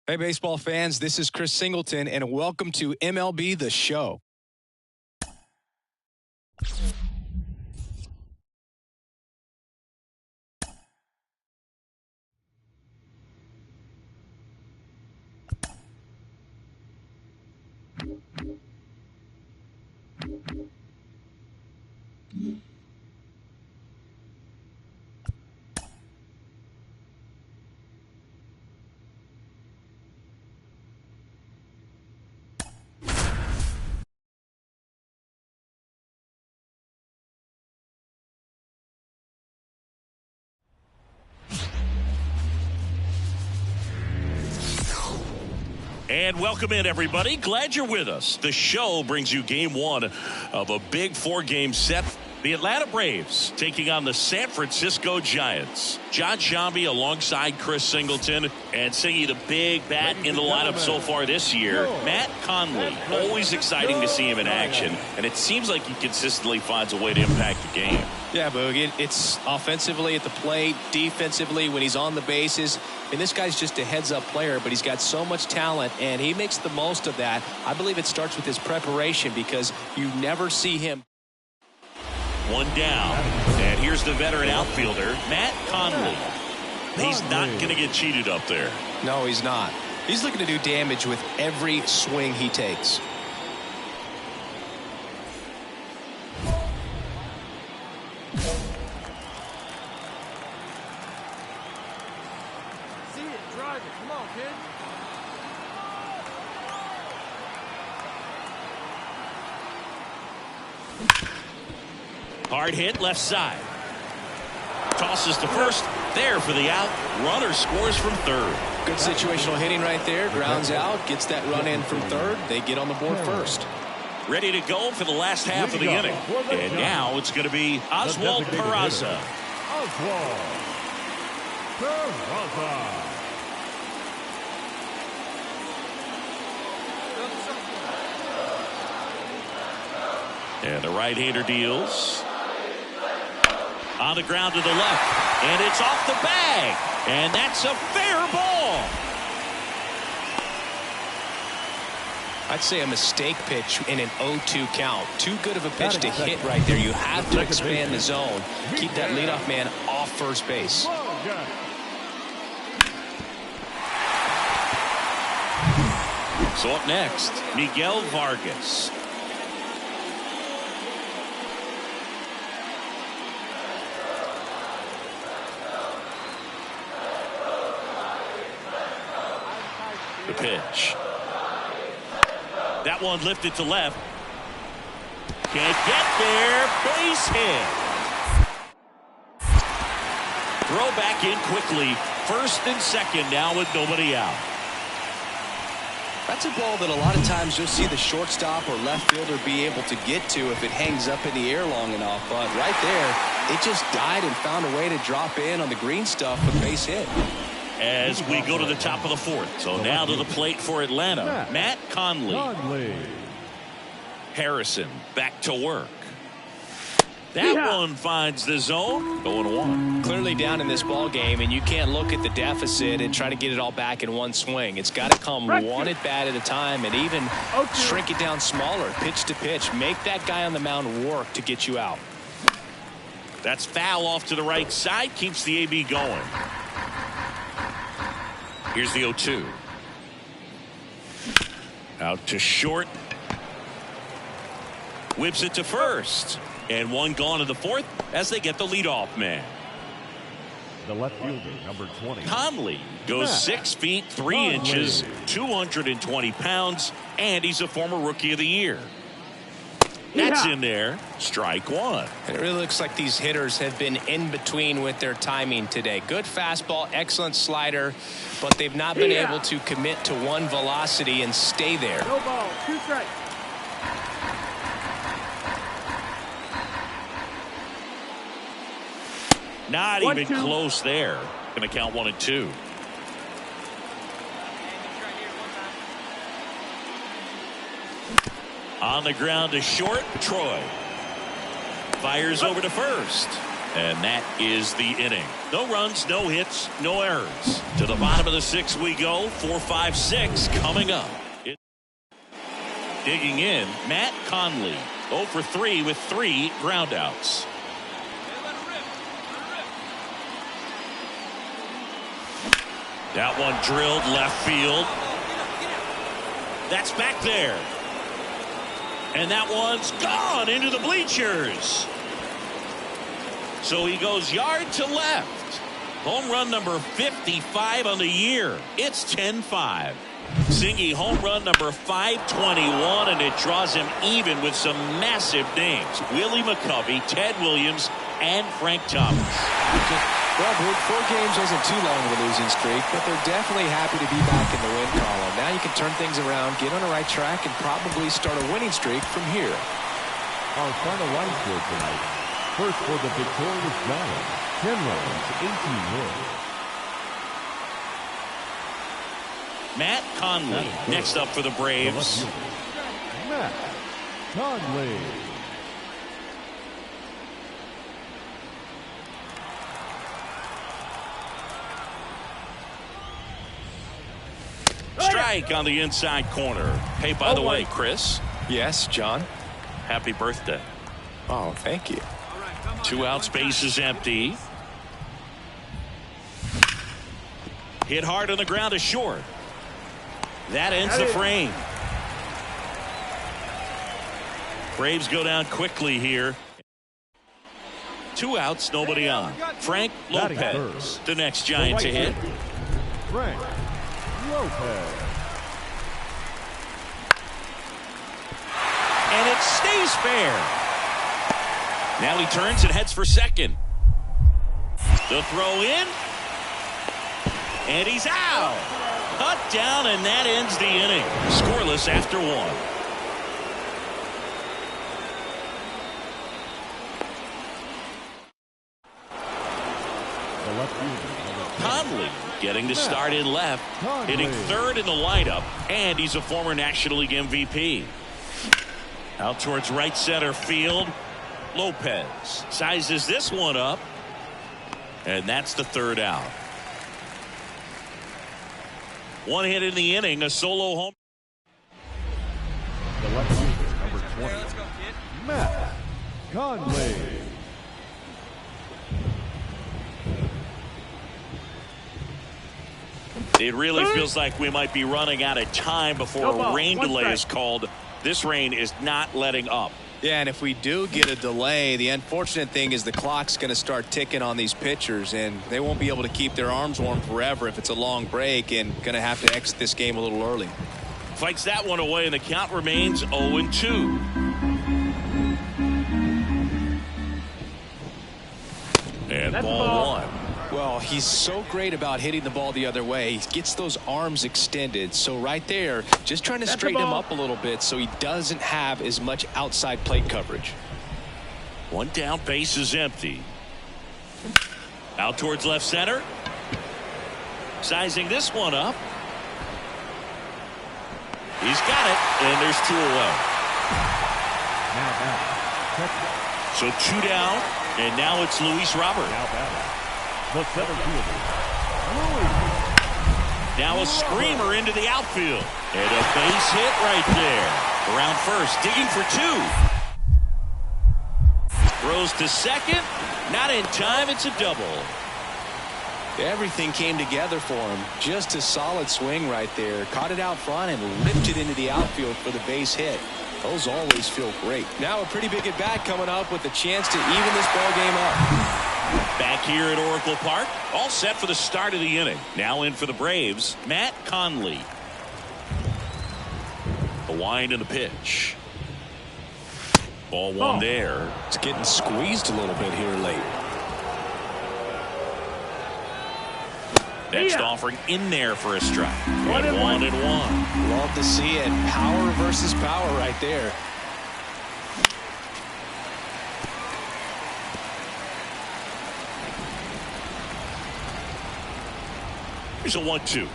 Hey, baseball fans, this is Chris Singleton, and welcome to MLB The Show. And welcome in, everybody. Glad you're with us. The show brings you game one of a big four-game set. The Atlanta Braves taking on the San Francisco Giants. John Shambi alongside Chris Singleton, and singing the big bat in the lineup so far this year, Matt Conley. Always exciting to see him in action, and it seems like he consistently finds a way to impact the game. Yeah, Boog, it's offensively at the plate, defensively when he's on the bases. I mean, this guy's just a heads-up player, but he's got so much talent, and he makes the most of that. I believe it starts with his preparation because you never see him. One down, and here's the veteran outfielder, Matt Conley. He's not going to get cheated up there. No, he's not. He's looking to do damage with every swing he takes. See it, drive it. Come on, kid. Hard hit left side. Tosses to first. There for the out. Runner scores from third. Good situational hitting right there. Grounds out. Gets that run in from third. They get on the board first. Ready to go for the last half of the inning. And now it's going to be Oswald Peraza. Oswald Peraza. And the right-hander deals. On the ground to the left. And it's off the bag. And that's a fair ball. I'd say a mistake pitch in an 0-2 count. Too good of a pitch to hit right there. You have to expand the zone. Keep that leadoff man off first base. So up next, Miguel Vargas. The pitch. That one lifted to left. Can't get there. Base hit. Throw back in quickly. First and second now with nobody out. That's a ball that a lot of times you'll see the shortstop or left fielder be able to get to if it hangs up in the air long enough. But right there, it just died and found a way to drop in on the green stuff with base hit. As we go to the top of the fourth. So now to the plate for Atlanta, Matt Conley. Harrison back to work. That one finds the zone. 0-1. Clearly down in this ball game, and you can't look at the deficit and try to get it all back in one swing. It's got to come one at bat at a time, and even shrink it down smaller, pitch to pitch. Make that guy on the mound work to get you out. That's foul off to the right side. Keeps the AB going. Here's the 0-2. Out to short. Whips it to first. And one gone to the fourth as they get the leadoff man. The left fielder, number 20. Conley goes 6 feet 3 inches, 220 pounds, and he's a former Rookie of the Year. That's in there. Strike one. It really looks like these hitters have been in between with their timing today. Good fastball, excellent slider, but they've not been able to commit to one velocity and stay there. No ball, 2 strikes. Not even close there. Going to count 1 and 2. On the ground to short, Troy. Fires over to first. And that is the inning. No runs, no hits, no errors. To the bottom of the 6th we go. 4, 5, 6 coming up. Digging in, Matt Conley. 0 for 3 with 3 groundouts. That one drilled left field. That's back there. And that one's gone into the bleachers. So he goes yard to left. Home run number 55 on the year. It's 10-5. Singy home run number 521, and it draws him even with some massive names. Willie McCovey, Ted Williams, and Frank Thomas. Well, 4 games wasn't too long of a losing streak, but they're definitely happy to be back in the win column. Now you can turn things around, get on the right track, and probably start a winning streak from here. Our final line score tonight. First for the victorious Giants, 10 runs, 18 hits. Matt Conley next up for the Braves. Matt Conley. Strike on the inside corner. Hey, by the way, Chris. Yes, John. Happy birthday. Oh, thank you. 2 outs, bases empty. Hit hard on the ground is short. That ends the frame. Braves go down quickly here. 2 outs, nobody on. Frank Lopez, the next Giant to hit. Frank Lopez. And it stays fair. Now he turns and heads for second. The throw in. And he's out. Cut down, and that ends the inning. Scoreless after 1. Conley getting the start in left, hitting 3rd in the lineup, and he's a former National League MVP. Out towards right center field. Lopez sizes this one up, and that's the 3rd out. 1 hit in the inning, a solo home. The left fielder, number 20, Matt Conley. It really feels like we might be running out of time before a rain delay is called. This rain is not letting up. Yeah, and if we do get a delay, the unfortunate thing is the clock's going to start ticking on these pitchers, and they won't be able to keep their arms warm forever if it's a long break, and going to have to exit this game a little early. Fights that one away, and the count remains 0-2. And ball 1. Well, he's so great about hitting the ball the other way. He gets those arms extended. So right there, just trying to straighten him up a little bit so he doesn't have as much outside plate coverage. 1 down, base is empty. Out towards left center. Sizing this one up. He's got it, and there's 2 away. So 2 down, and now it's Luis Robert. The center fielder, Now a screamer into the outfield. And a base hit right there. Around first, digging for 2. Throws to second. Not in time, it's a double. Everything came together for him. Just a solid swing right there. Caught it out front and lifted into the outfield for the base hit. Those always feel great. Now a pretty big at bat coming up with a chance to even this ball game up. Back here at Oracle Park, all set for the start of the inning. Now in for the Braves, Matt Conley. The wind and the pitch. Ball 1 there. It's getting squeezed a little bit here late. Next offering in there for a strike. And 1-1. Love to see it. Power versus power right there. Here's a 1-2.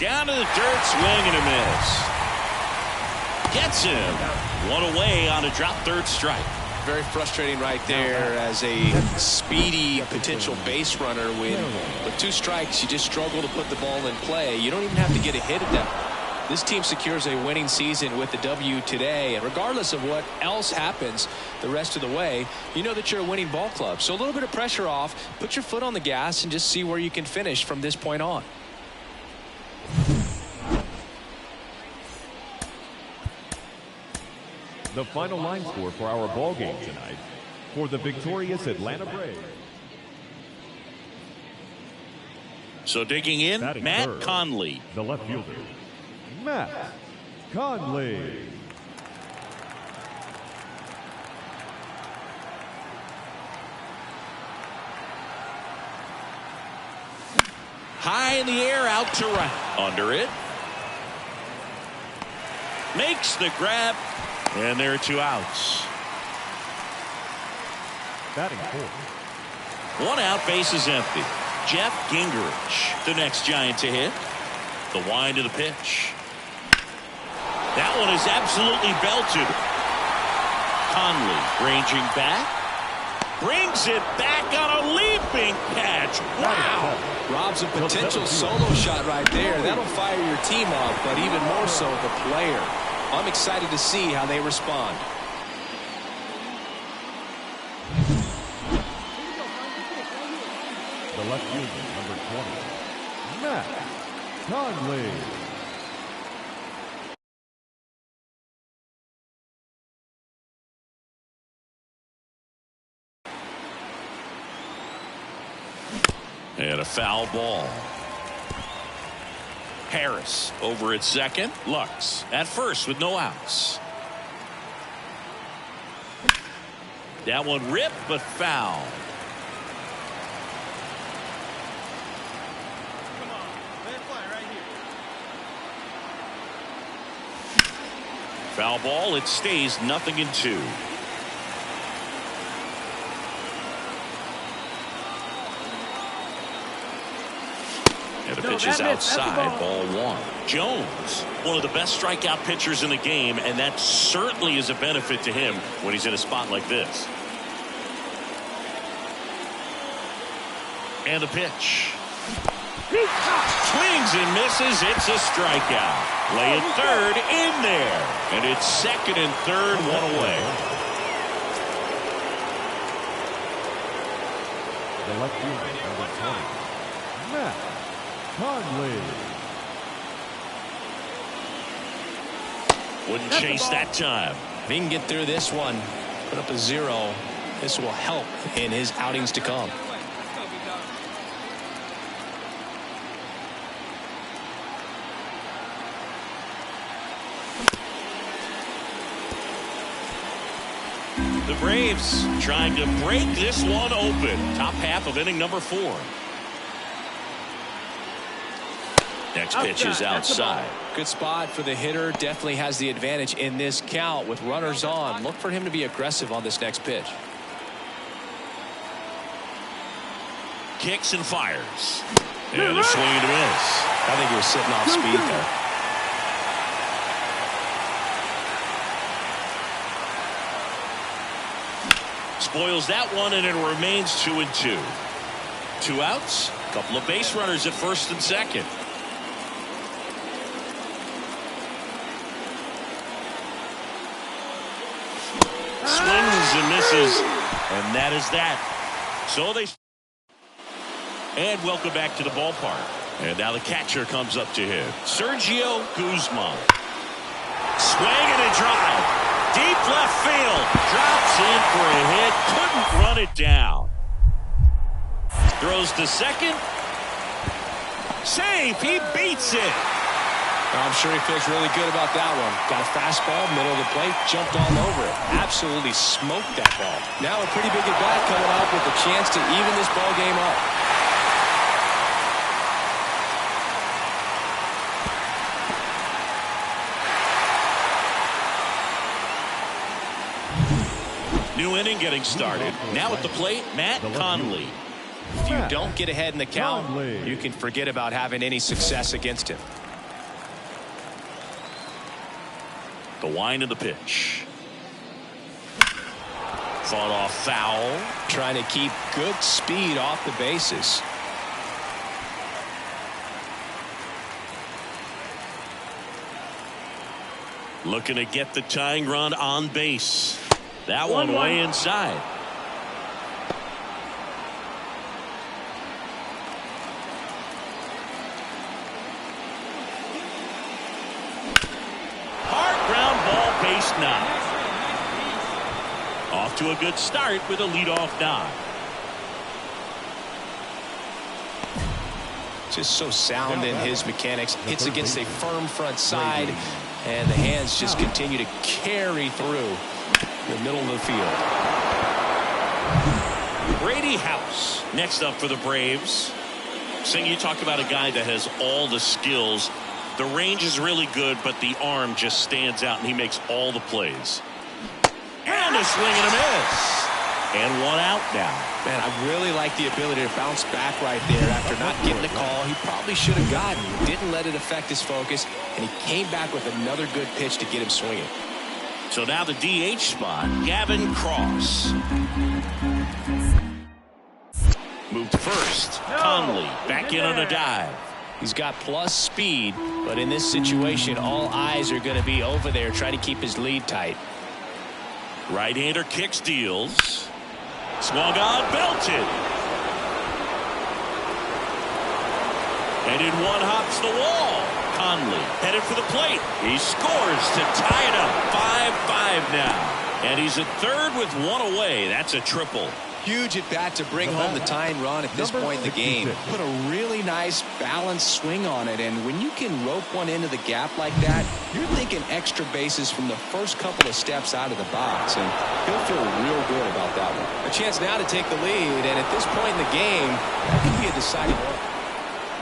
Down to the dirt, swing and a miss. Gets him. 1 away on a drop 3rd strike. very frustrating right there as a speedy potential base runner when with 2 strikes you just struggle to put the ball in play. You don't even have to get a hit at that. This team secures a winning season with the W today, and regardless of what else happens the rest of the way, you know that you're a winning ball club. So a little bit of pressure off, put your foot on the gas and just see where you can finish from this point on. The final line score for our ball game tonight for the victorious Atlanta Braves. So digging in, Batting Matt third, Conley. the left fielder, Matt Conley. High in the air, out to right. Under it. Makes the grab. And there are 2 outs. Batting fourth. 1 out, base is empty. Jeff Gingrich, the next Giant to hit. The wind of the pitch. That one is absolutely belted. Conley ranging back. Brings it back on a leaping catch. Wow. Rob's a potential solo shot right there. That'll fire your team up, but even more so the player. I'm excited to see how they respond. The left fielder, number 20, Matt Conley. And a foul ball. Harris over at second. Lux at first with no outs. That one ripped but foul. Foul ball. It stays 0-2. And the pitch is outside, ball 1. Jones, one of the best strikeout pitchers in the game, and that certainly is a benefit to him when he's in a spot like this. And the pitch. Swings and misses. It's a strikeout. Lay it third in there. And it's second and third, 1 away. The left fielder, number 20, Matt Conley. Wouldn't chase that time. If he can get through this one, put up a 0, this will help in his outings to come. The Braves trying to break this one open. Top half of inning number 4. Next pitch is outside. Good spot for the hitter. Definitely has the advantage in this count with runners on. Look for him to be aggressive on this next pitch. Kicks and fires. And a swing and a miss. I think he was sitting off speed there. Spoils that one, and it remains 2-2. 2 outs. Couple of base runners at first and second. Swings and misses, and that is that. So they. And welcome back to the ballpark. And now the catcher comes up to him. Sergio Guzman. Swing and a drive. Deep left field. Drops in for a hit. Couldn't run it down. Throws to second. Safe. He beats it. I'm sure he feels really good about that one. Got a fastball, middle of the plate, jumped all over it. Absolutely smoked that ball. Now a pretty big at-bat coming up with a chance to even this ball game up. New inning getting started. Now at the plate, Matt Conley. If you don't get ahead in the count, you can forget about having any success against him. The wind of the pitch. Fought off foul. Trying to keep good speed off the bases. Looking to get the tying run on base. That one way inside. Hard ground ball, base knock. Off to a good start with a leadoff knock. Just so sound in his mechanics. Hits against a firm front side, and the hands just continue to carry through the middle of the field. Brady House next up for the Braves. Sing, you talk about a guy that has all the skills. The range is really good, but the arm just stands out, and he makes all the plays. And a swing and a miss. And one out now. Man, I really like the ability to bounce back right there after not getting the call he probably should have gotten. Didn't let it affect his focus, and he came back with another good pitch to get him swinging. So now the DH spot, Gavin Cross. Moved first. Conley back in on a dive. He's got plus speed, but in this situation, all eyes are going to be over there trying to keep his lead tight. Right-hander kicks, deals. Swung on, belted. And in one hops the wall. Conley headed for the plate. He scores to tie it up. 5-5 now. And he's at third with one away. That's a triple. Huge at bat to bring home the tying run at this point in the game. Put a really nice balanced swing on it, and when you can rope one into the gap like that, you're thinking extra bases from the first couple of steps out of the box, and he'll feel real good about that one. A chance now to take the lead, and at this point in the game, that could be a deciding one.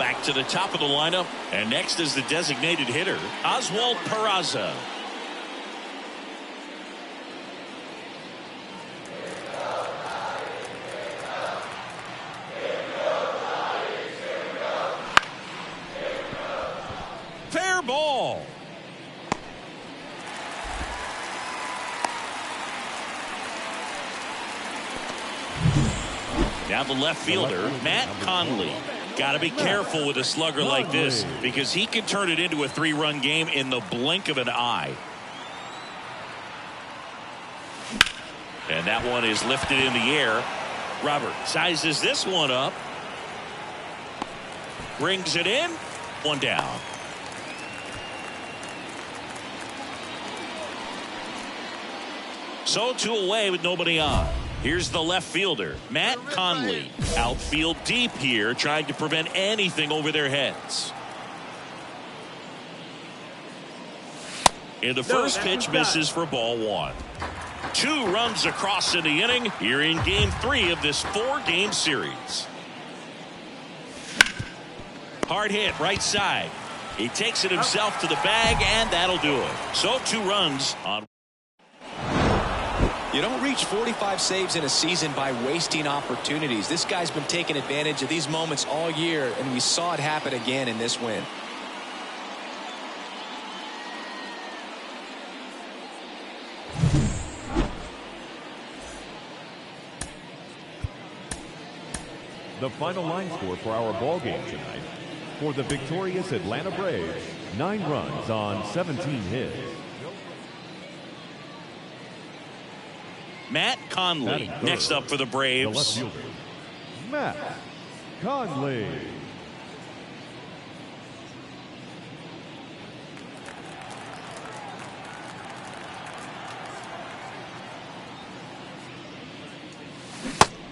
Back to the top of the lineup, and next is the designated hitter, Oswald Peraza. Fair ball. Now the left fielder, Matt Conley. Got to be careful with a slugger like this because he can turn it into a three-run game in the blink of an eye. And that one is lifted in the air. Robert sizes this one up. Brings it in. One down. So two away with nobody on. Here's the left fielder, Matt Conley. Outfield deep here, trying to prevent anything over their heads. And the first pitch misses for ball one. 2 runs across in the inning here in game 3 of this 4-game series. Hard hit right side. He takes it himself to the bag, and that'll do it. So 2 runs on. You don't reach 45 saves in a season by wasting opportunities. This guy's been taking advantage of these moments all year, and we saw it happen again in this win. The final line score for our ball game tonight. For the victorious Atlanta Braves, 9 runs on 17 hits. Matt Conley next up for the Braves. The left fielder, Matt Conley.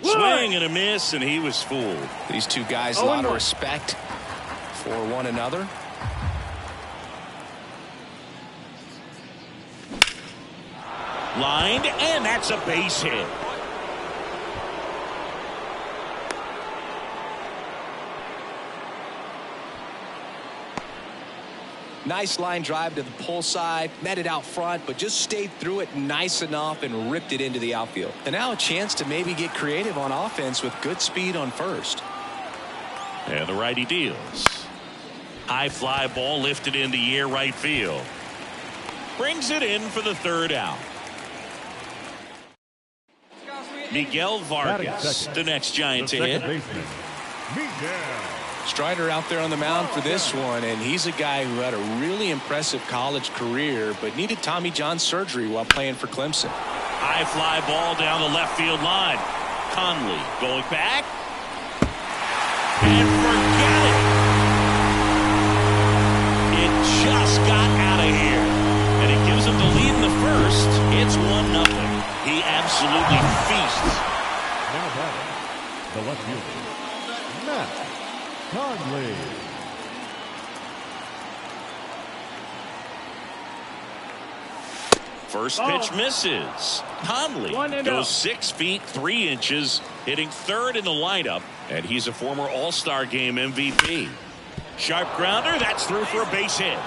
Swing and a miss, and he was fooled. These two guys, a lot of respect for one another. Lined, and that's a base hit. Nice line drive to the pull side, met it out front, but just stayed through it nice enough and ripped it into the outfield. And now a chance to maybe get creative on offense with good speed on first. And the righty deals. High fly ball lifted in the air right field. Brings it in for the 3rd out. Miguel Vargas, the next Giant to hit. Baseman, Miguel. Strider out there on the mound for this one, and he's a guy who had a really impressive college career but needed Tommy John surgery while playing for Clemson. High fly ball down the left field line. Conley going back. And forget it. It just got out of here. And it gives him the lead in the first. It's 1-0. He absolutely feasts. Now batting, the left fielder, Matt Conley. First pitch misses. Conley goes 6 feet 3 inches, hitting third in the lineup, and he's a former All-Star Game MVP. Sharp grounder, that's through for a base hit.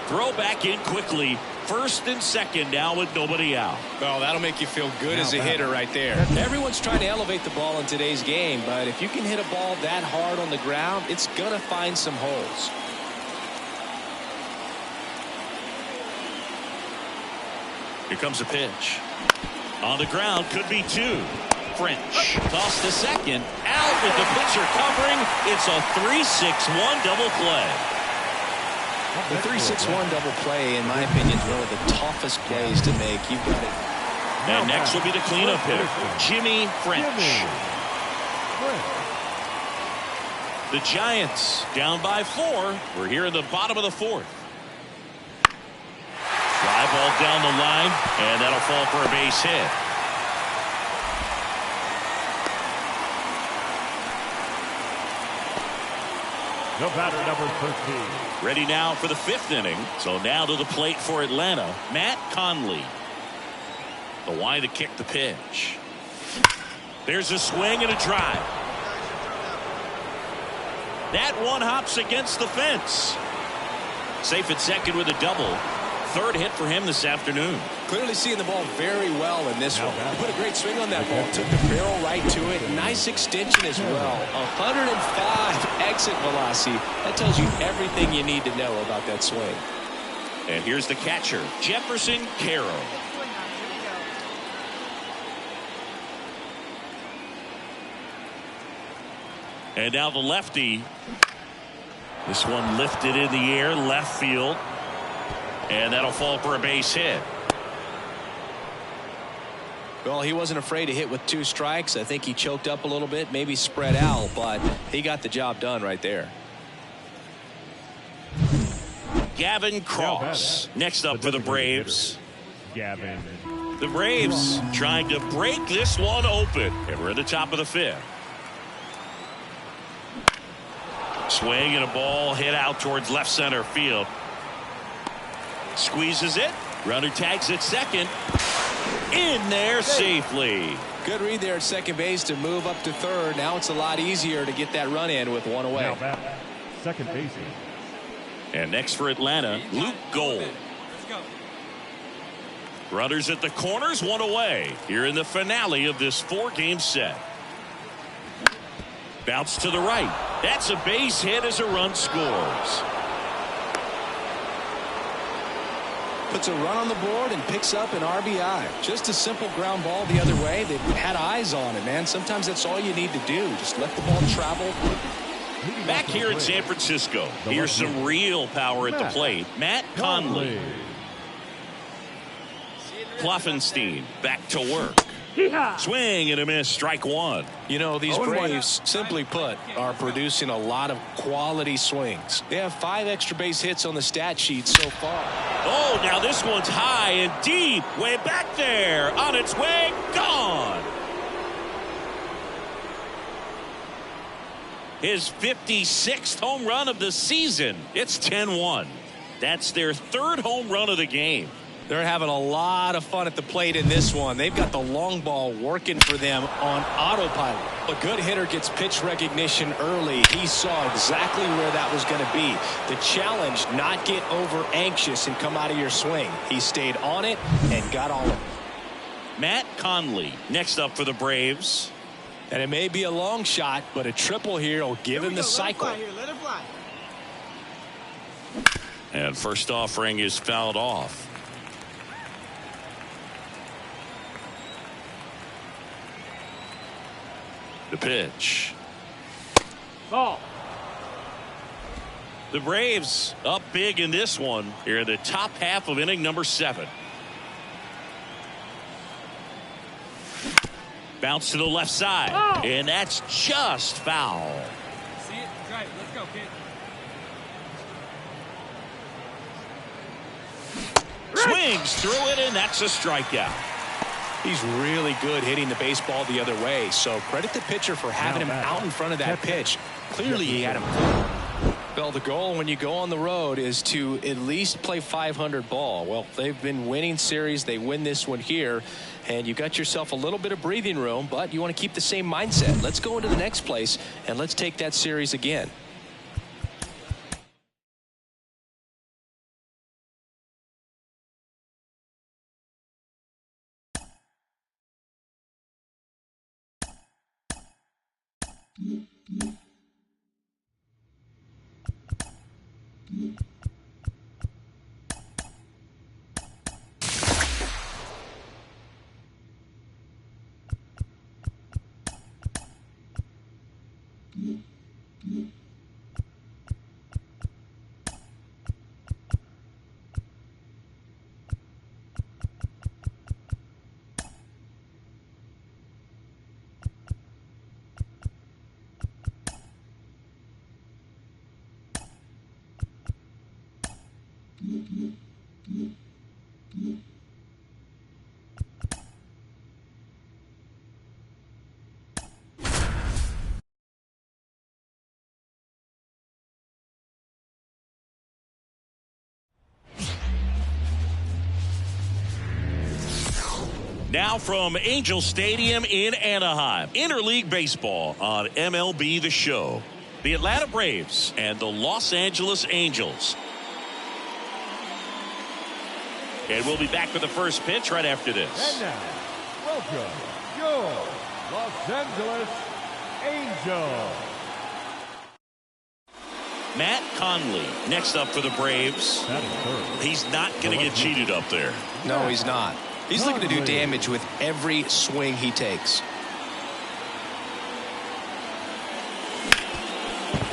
Throw back in quickly. First and second now with nobody out. Oh, that'll make you feel good as a hitter right there. Everyone's trying to elevate the ball in today's game, but if you can hit a ball that hard on the ground, it's going to find some holes. Here comes a pitch. On the ground, could be 2. French toss to second. Out with the pitcher covering. It's a 3-6-1 double play. The 3-6-1 double play, in my opinion, is one of the toughest plays to make. You've got it. And next will be the cleanup hitter, Jimmy French. The Giants down by 4. We're here in the bottom of the 4th. Fly ball down the line, and that'll fall for a base hit. The batter, number 13. Ready now for the 5th inning. So now to the plate for Atlanta, Matt Conley. The line to kick the pitch. There's a swing and a drive. That one hops against the fence. Safe at second with a double. Third hit for him this afternoon. Clearly seeing the ball very well in this one. He put a great swing on that ball. Took the barrel right to it. Nice extension as well. 105 exit velocity. That tells you everything you need to know about that swing. And here's the catcher, Jefferson Caro. And now the lefty. This one lifted in the air, left field. And that'll fall for a base hit. Well, he wasn't afraid to hit with 2 strikes. I think he choked up a little bit, maybe spread out, but he got the job done right there. Gavin Cross next up for the Braves. Gavin. The Braves trying to break this one open. And we're at the top of the 5th. Swing and a ball hit out towards left center field. Squeezes it. Runner tags at second. In there safely. Good read there at second base to move up to third. Now it's a lot easier to get that run in with 1 away. Now back, second baseman. And next for Atlanta, Luke Gold. Runners at the corners, 1 away. Here in the finale of this 4-game set. Bounce to the right. That's a base hit as a run scores. Puts a run on the board and picks up an RBI. Just a simple ground ball the other way. They've had eyes on it, man. Sometimes that's all you need to do. Just let the ball travel. Back here in San Francisco, here's some real power at the plate. Matt Conley. Pluffenstein back to work. Swing and a miss, strike 1. You know, these Braves, simply put, are producing a lot of quality swings. They have 5 extra base hits on the stat sheet so far. Oh, now this one's high and deep, way back there, on its way, gone. His 56th home run of the season. It's 10-1. That's their 3rd home run of the game. They're having a lot of fun at the plate in this one. They've got the long ball working for them on autopilot. A good hitter gets pitch recognition early. He saw exactly where that was going to be. The challenge, not get over anxious and come out of your swing. He stayed on it and got all of it. Matt Conley next up for the Braves. And it may be a long shot, but a triple here will give him the cycle. Let it fly. And first offering is fouled off. The pitch. Ball. The Braves up big in this one here in the top half of inning number 7. Bounce to the left side. Oh. And that's just foul. See it? Right. Let's go, kid. Swings through it, and that's a strikeout. He's really good hitting the baseball the other way, so credit the pitcher for having him out in front of that pitch. Clearly he had him. Well, the goal when you go on the road is to at least play 500 ball. Well, they've been winning series. They win this one here, and you got yourself a little bit of breathing room, but you want to keep the same mindset. Let's go into the next place, and let's take that series again. Now from Angel Stadium in Anaheim, interleague baseball on MLB The Show. The Atlanta Braves and the Los Angeles Angels. And we'll be back with the first pitch right after this. And now, welcome your Los Angeles Angels. Matt Conley next up for the Braves. He's not going to get cheated up there. No, he's not. He's looking to do damage with every swing he takes.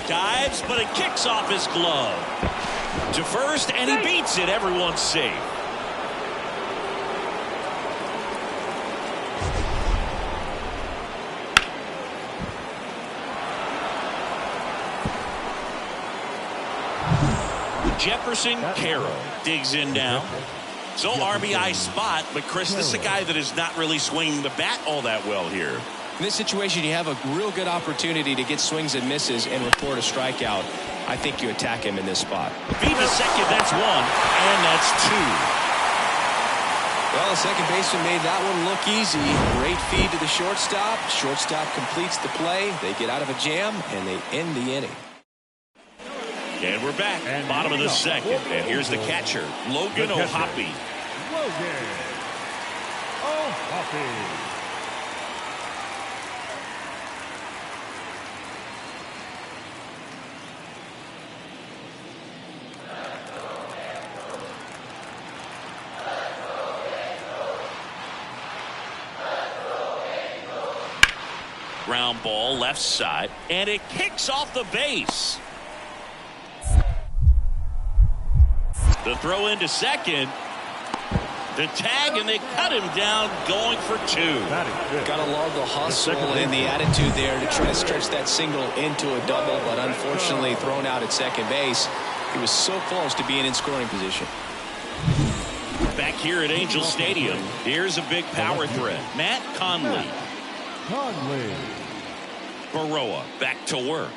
Dives, but it kicks off his glove. To first, and he beats it. Everyone's safe. Jefferson Carroll digs in down. So RBI spot, but Chris, this is a guy that is not really swinging the bat all that well here. In this situation, you have a real good opportunity to get swings and misses and report a strikeout. I think you attack him in this spot. Feed to second, that's 1, and that's 2. Well, the second baseman made that one look easy. Great feed to the shortstop. Shortstop completes the play. They get out of a jam, and they end the inning. And we're back, bottom of the second. And here's the catcher, Logan O'Hoppe. Logan O'Hoppe. Ground ball left side, and it kicks off the base. The throw into second. The tag, and they cut him down going for 2. Got to love the hustle and the attitude there to try to stretch that single into a double, but unfortunately thrown out at second base. He was so close to being in scoring position. Back here at Angel Stadium, here's a big power threat. Matt Conley. Baroa back to work.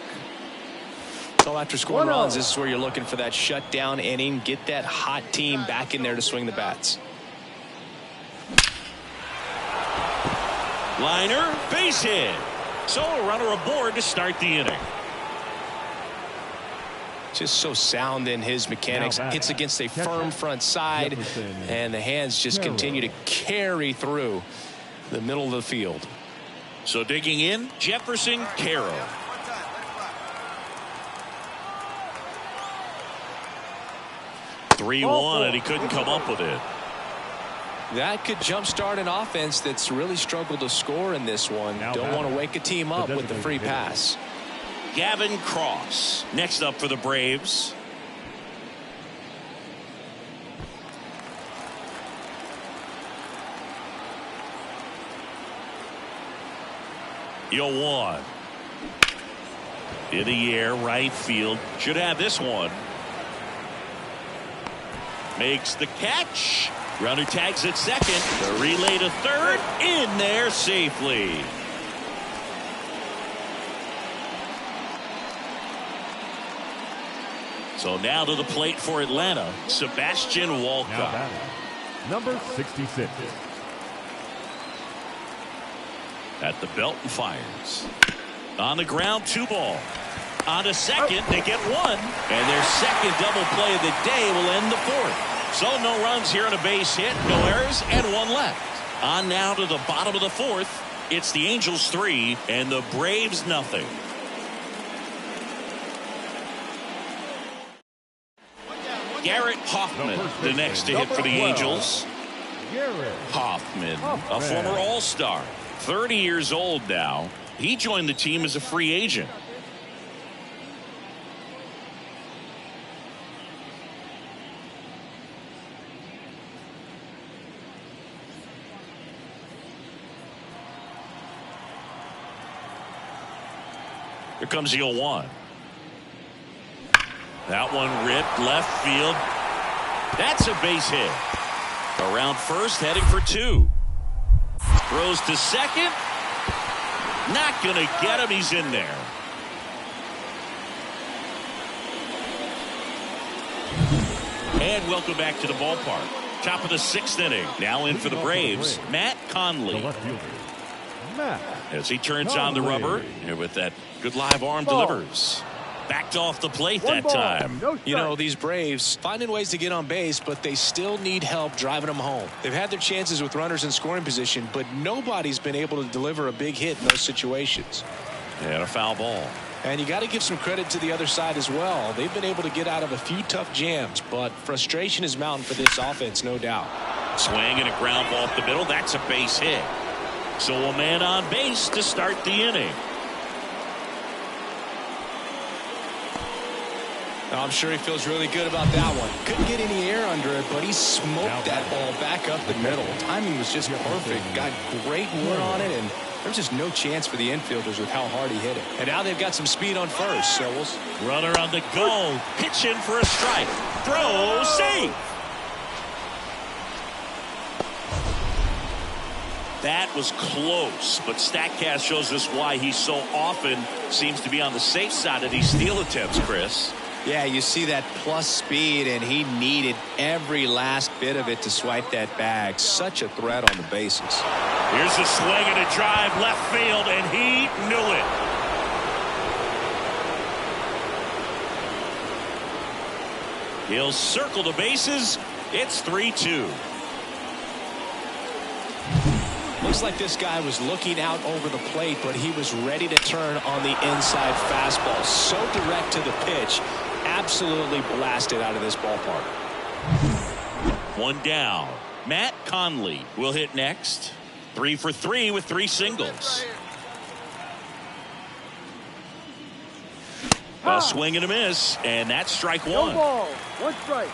So after scoring runs, this is where you're looking for that shutdown inning. Get that hot team back in there to swing the bats. Liner, base hit. So a runner aboard to start the inning. Just so sound in his mechanics. Hits against a firm front side, and the hands just continue to carry through the middle of the field. So digging in, Jefferson Carroll. Three-1, and he couldn't come up with it. That could jumpstart an offense that's really struggled to score in this one. Don't want to wake a team up with the free pass. Gavin Cross next up for the Braves. One. In the air, right field. Should have this one. Makes the catch. Runner tags at second. The relay to third. In there safely. So now to the plate for Atlanta, Sebastian Walcott. Number 66. At the belt and fires. On the ground, 2 ball. On to second, they get 1. And their second double play of the day will end the 4th. So no runs here on a base hit, no errors, and 1 left. On now to the bottom of the 4th. It's the Angels 3 and the Braves nothing. Garrett Hoffman, the next to hit for the Angels. Hoffman, a former All-Star. 30 years old now. He joined the team as a free agent. Here comes the 0-1. That one ripped left field. That's a base hit. Around first, heading for 2. Throws to second. Not going to get him. He's in there. And welcome back to the ballpark. Top of the 6th inning. Now in for the Braves, Matt Conley. As he turns on the rubber, and with that good live arm delivers. Backed off the plate that time. You know, these Braves finding ways to get on base, but they still need help driving them home. They've had their chances with runners in scoring position, but nobody's been able to deliver a big hit in those situations. And a foul ball. And you got to give some credit to the other side as well. They've been able to get out of a few tough jams, but frustration is mounting for this offense, no doubt. Swing and a ground ball up the middle. That's a base hit. So a man on base to start the inning. I'm sure he feels really good about that one. Couldn't get any air under it, but he smoked that ball back up the middle. Timing was just perfect. Got great wood on it, and there's just no chance for the infielders with how hard he hit it. And now they've got some speed on first. So runner on the go. Pitch in for a strike. Throw safe. That was close, but StatCast shows us why he so often seems to be on the safe side of these steal attempts, Chris. Yeah, you see that plus speed, and he needed every last bit of it to swipe that bag. Such a threat on the bases. Here's a swing and a drive left field, and he knew it. He'll circle the bases. It's 3-2. Looks like this guy was looking out over the plate, but he was ready to turn on the inside fastball. So direct to the pitch. Absolutely blasted out of this ballpark. 1 down. Matt Conley will hit next. 3 for 3 with 3 singles. A swing and a miss, and that's strike 1. No ball, 1 strike.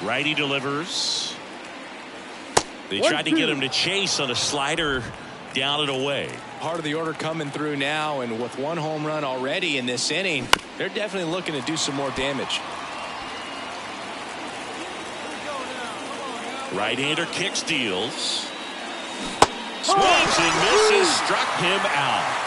Righty delivers. They tried to get him to chase on a slider down and away. Part of the order coming through now, and with 1 home run already in this inning, they're definitely looking to do some more damage. Right-hander kick steals. Swings and misses. Struck him out.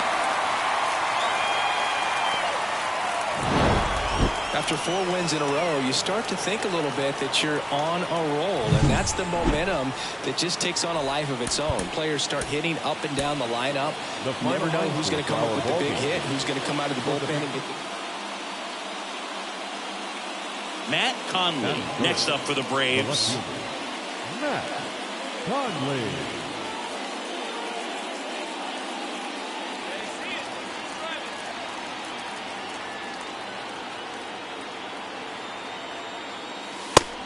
After 4 wins in a row, you start to think a little bit that you're on a roll, and that's the momentum that just takes on a life of its own. Players start hitting up and down the lineup. You never know who's going to come up with the big hit, who's going to come out of the bullpen and get the... Matt Conley next up for the Braves. Matt Conley.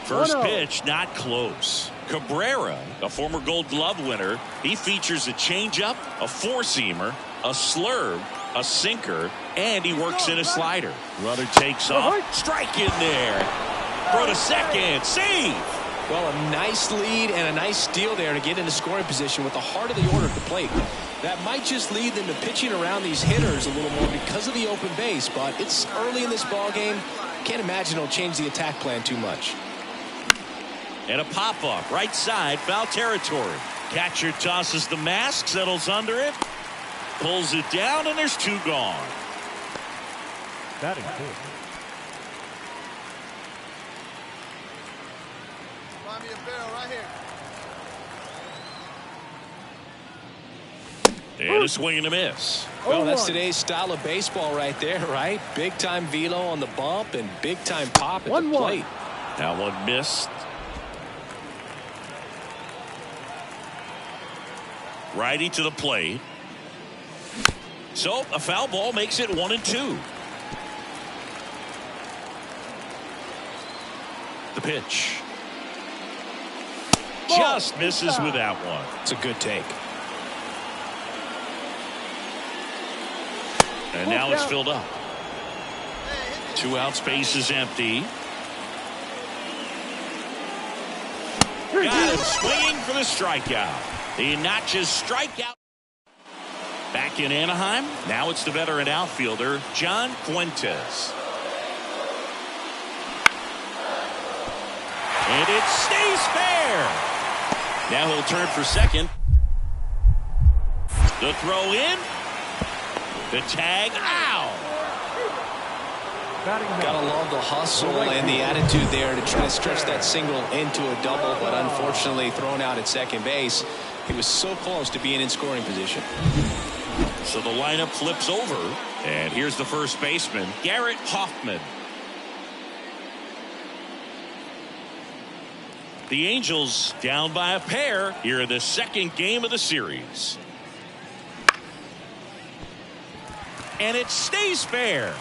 First pitch, not close. Cabrera, a former Gold Glove winner, he features a changeup, a four-seamer, a slurve, a sinker, and he works in a slider. Runner takes off, strike in there. Throw to second, save. Well, a nice lead and a nice steal there to get into scoring position with the heart of the order at the plate. That might just lead them to pitching around these hitters a little more because of the open base, but it's early in this ball game. Can't imagine it'll change the attack plan too much. And a pop-up, right side, foul territory. Catcher tosses the mask, settles under it, pulls it down, and there's two gone. Batting fourth. Find me a barrel right here. And a swing and a miss. Well, that's today's style of baseball right there, right? Big-time velo on the bump and big-time pop at the plate. Now one missed. Righty to the plate. So a foul ball makes it 1-2. The pitch. Just misses with that one. It's a good take. And now it's filled up. 2 out, space is empty. Got him swinging for the strikeout. He notches strikeout. Back in Anaheim. Now it's the veteran outfielder, John Fuentes. And it stays fair. Now he'll turn for second. The throw in. The tag out. Gotta love the hustle and the attitude there to try to stretch that single into a double, but unfortunately thrown out at second base. He was so close to being in scoring position. So the lineup flips over, and here's the first baseman, Garrett Hoffman. The Angels down by a pair here in the second game of the series. And it stays fair.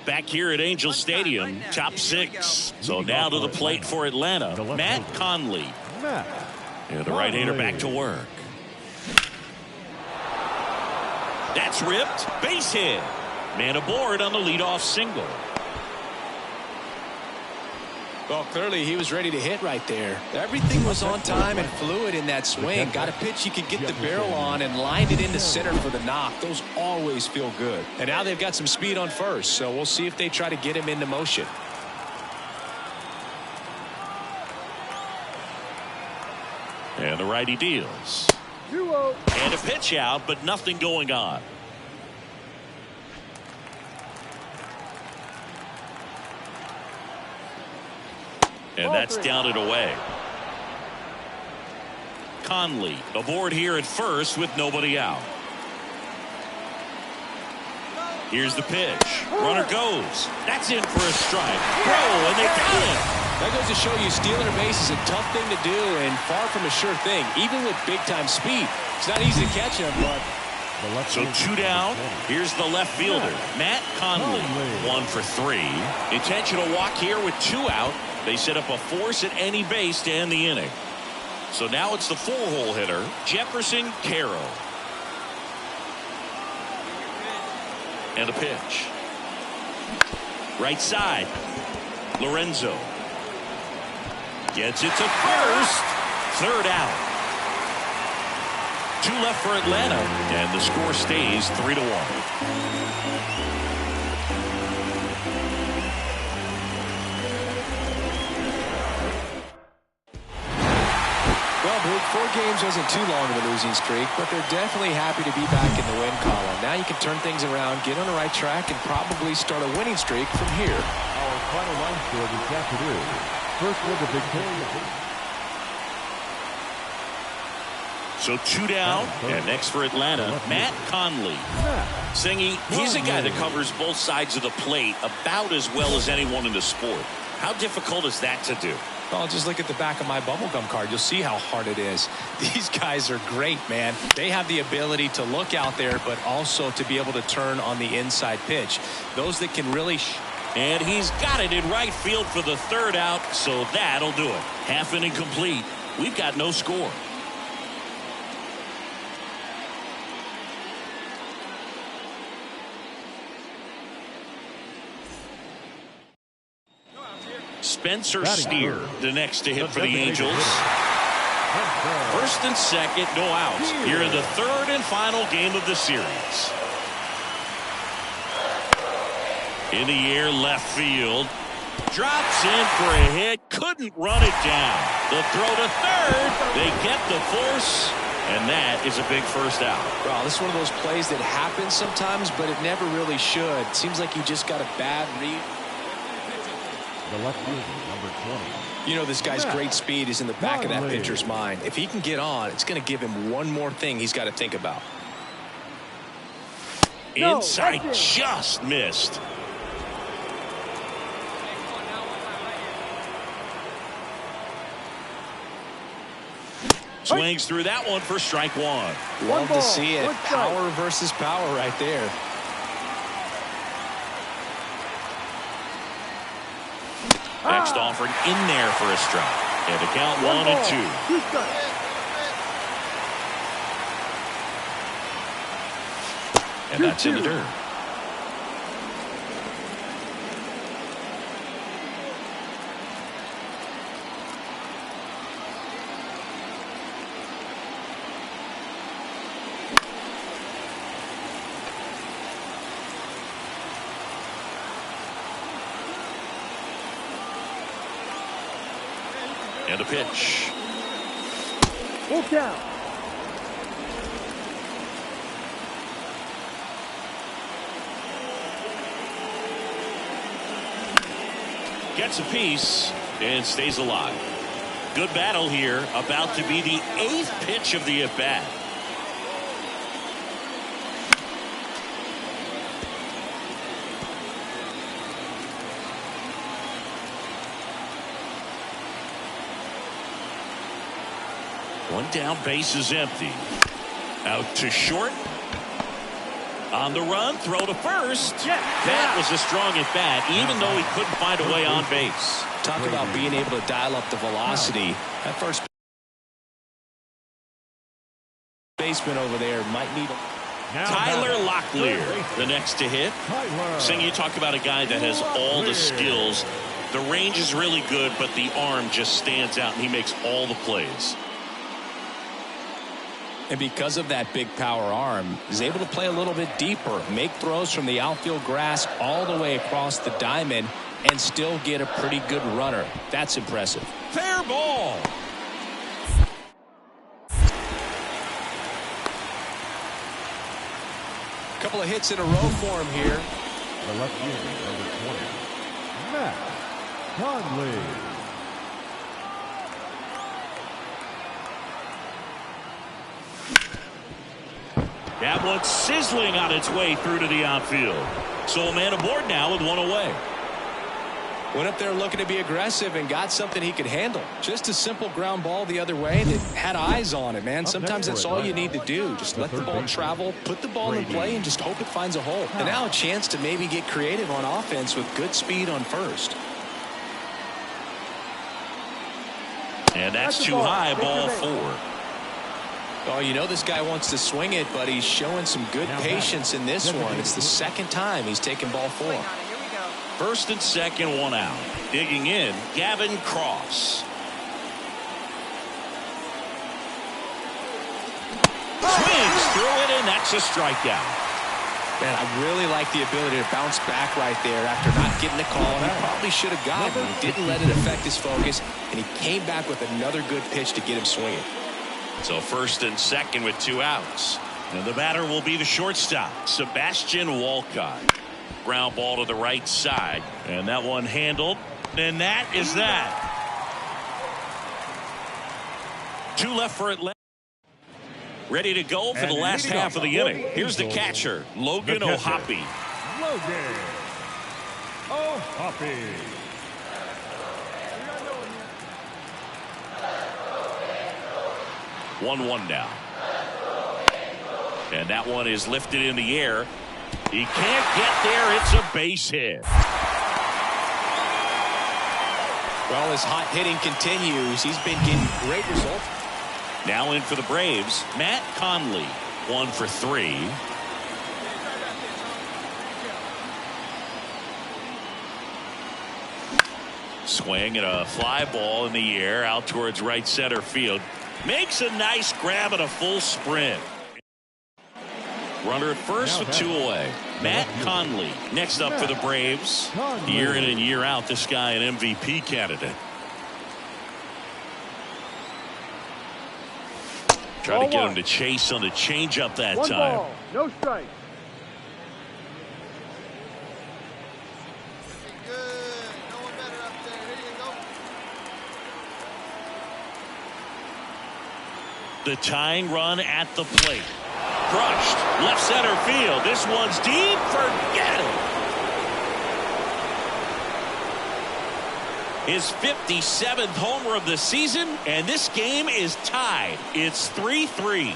Back here at Angel Stadium, top 6. So now to the plate for Atlanta, Matt Conley. And the right-hander back to work. That's ripped. Base hit. Man aboard on the leadoff single. Well, clearly he was ready to hit right there. Everything was on time and fluid in that swing. Got a pitch he could get the barrel on and lined it into center for the knock. Those always feel good. And now they've got some speed on first, so we'll see if they try to get him into motion. And the righty deals. And a pitch out, but nothing going on. And that's down and away. Conley aboard here at first with nobody out. Here's the pitch. Runner goes. That's in for a strike. Throw, and they got him. That goes to show you stealing a base is a tough thing to do and far from a sure thing, even with big-time speed. It's not easy to catch him, but... So 2 down. Here's the left fielder, Matt Conley. 1 for 3. Intentional walk here with 2 out. They set up a force at any base to end the inning. So now it's the 4-hole hitter, Jefferson Carroll. And the pitch. Right side. Lorenzo. Gets it to first. 3rd out. 2 left for Atlanta. And the score stays 3-1. Well, Luke, 4 games wasn't too long of a losing streak, but they're definitely happy to be back in the win column. Now you can turn things around, get on the right track, and probably start a winning streak from here. Our final line score this afternoon. First was a victorious. So 2 down, and next for Atlanta, Matt Conley. Singy, he's a guy that covers both sides of the plate about as well as anyone in the sport. How difficult is that to do? Oh, just look at the back of my bubblegum card. You'll see how hard it is. These guys are great, man. They have the ability to look out there, but also to be able to turn on the inside pitch. Those that can really... And he's got it in right field for the third out, so that'll do it. Half inning complete. We've got no score. Spencer Steer, the next to hit for the Angels. First and second, no outs. Here in the third and final game of the series. In the air, left field. Drops in for a hit. Couldn't run it down. The throw to third. They get the force. And that is a big first out. Well, this is one of those plays that happens sometimes, but it never really should. Seems like he just got a bad read. The left fielder, number 20. You know, this guy's great speed is in the back of that pitcher's mind. If he can get on, it's going to give him one more thing he's got to think about. Inside, just missed. Swings through that one for strike one. Love to see it. Power versus power right there. Next offering in there for a strike. And the count 1-2. And that's in the dirt. And a pitch. Full count. Gets a piece and stays alive. Good battle here. About to be the 8th pitch of the at-bat. One down, base is empty. Out to short. On the run, throw to first. That was a strong at bat, even though he couldn't find a way on base. Talk about being able to dial up the velocity. That first baseman over there might need Tyler Locklear, the next to hit. Sing, you talk about a guy that has all the skills. The range is really good, but the arm just stands out, and he makes all the plays. And because of that big power arm, he's able to play a little bit deeper, make throws from the outfield grass all the way across the diamond, and still get a pretty good runner. That's impressive. Fair ball. A couple of hits in a row for him here. The left fielder, number 20. Matt Conley. That one's sizzling on its way through to the outfield. So a man aboard now with one away. Went up there looking to be aggressive and got something he could handle. Just a simple ground ball the other way that had eyes on it, man. Sometimes that's all you need to do. Just let the ball travel, put the ball in play, and just hope it finds a hole. And now a chance to maybe get creative on offense with good speed on first. And that's too high, ball 4. Oh, you know this guy wants to swing it, but he's showing some good patience in this one. It's the second time he's taken ball 4. First and second, one out. Digging in, Gavin Cross. Swings through it, and that's a strikeout. Man, I really like the ability to bounce back right there after not getting the call. He probably should have gotten it. He didn't let it affect his focus, and he came back with another good pitch to get him swinging. So first and second with 2 outs. And the batter will be the shortstop, Sebastian Walcott. Ground ball to the right side. And that one handled. And that is that. 2 left for Atlanta. Ready to go for the last half of the inning. Here's the catcher, Logan O'Hoppe. Logan O'Hoppe. 1-1 now. And that one is lifted in the air. He can't get there. It's a base hit. Well, his hot hitting continues. He's been getting great results. Now in for the Braves, Matt Conley, 1 for 3. Swing and a fly ball in the air out towards right center field. Makes a nice grab and a full sprint. Runner at first with 2 away. Matt Conley next up for the Braves. Year in and year out, this guy an MVP candidate. Try to get him to chase on the changeup that One time. ball, no strike. Good. No one better up there. Here you go. The tying run at the plate. Crushed. Left center field. This one's deep. Forget it. His 57th homer of the season, and this game is tied. It's 3-3.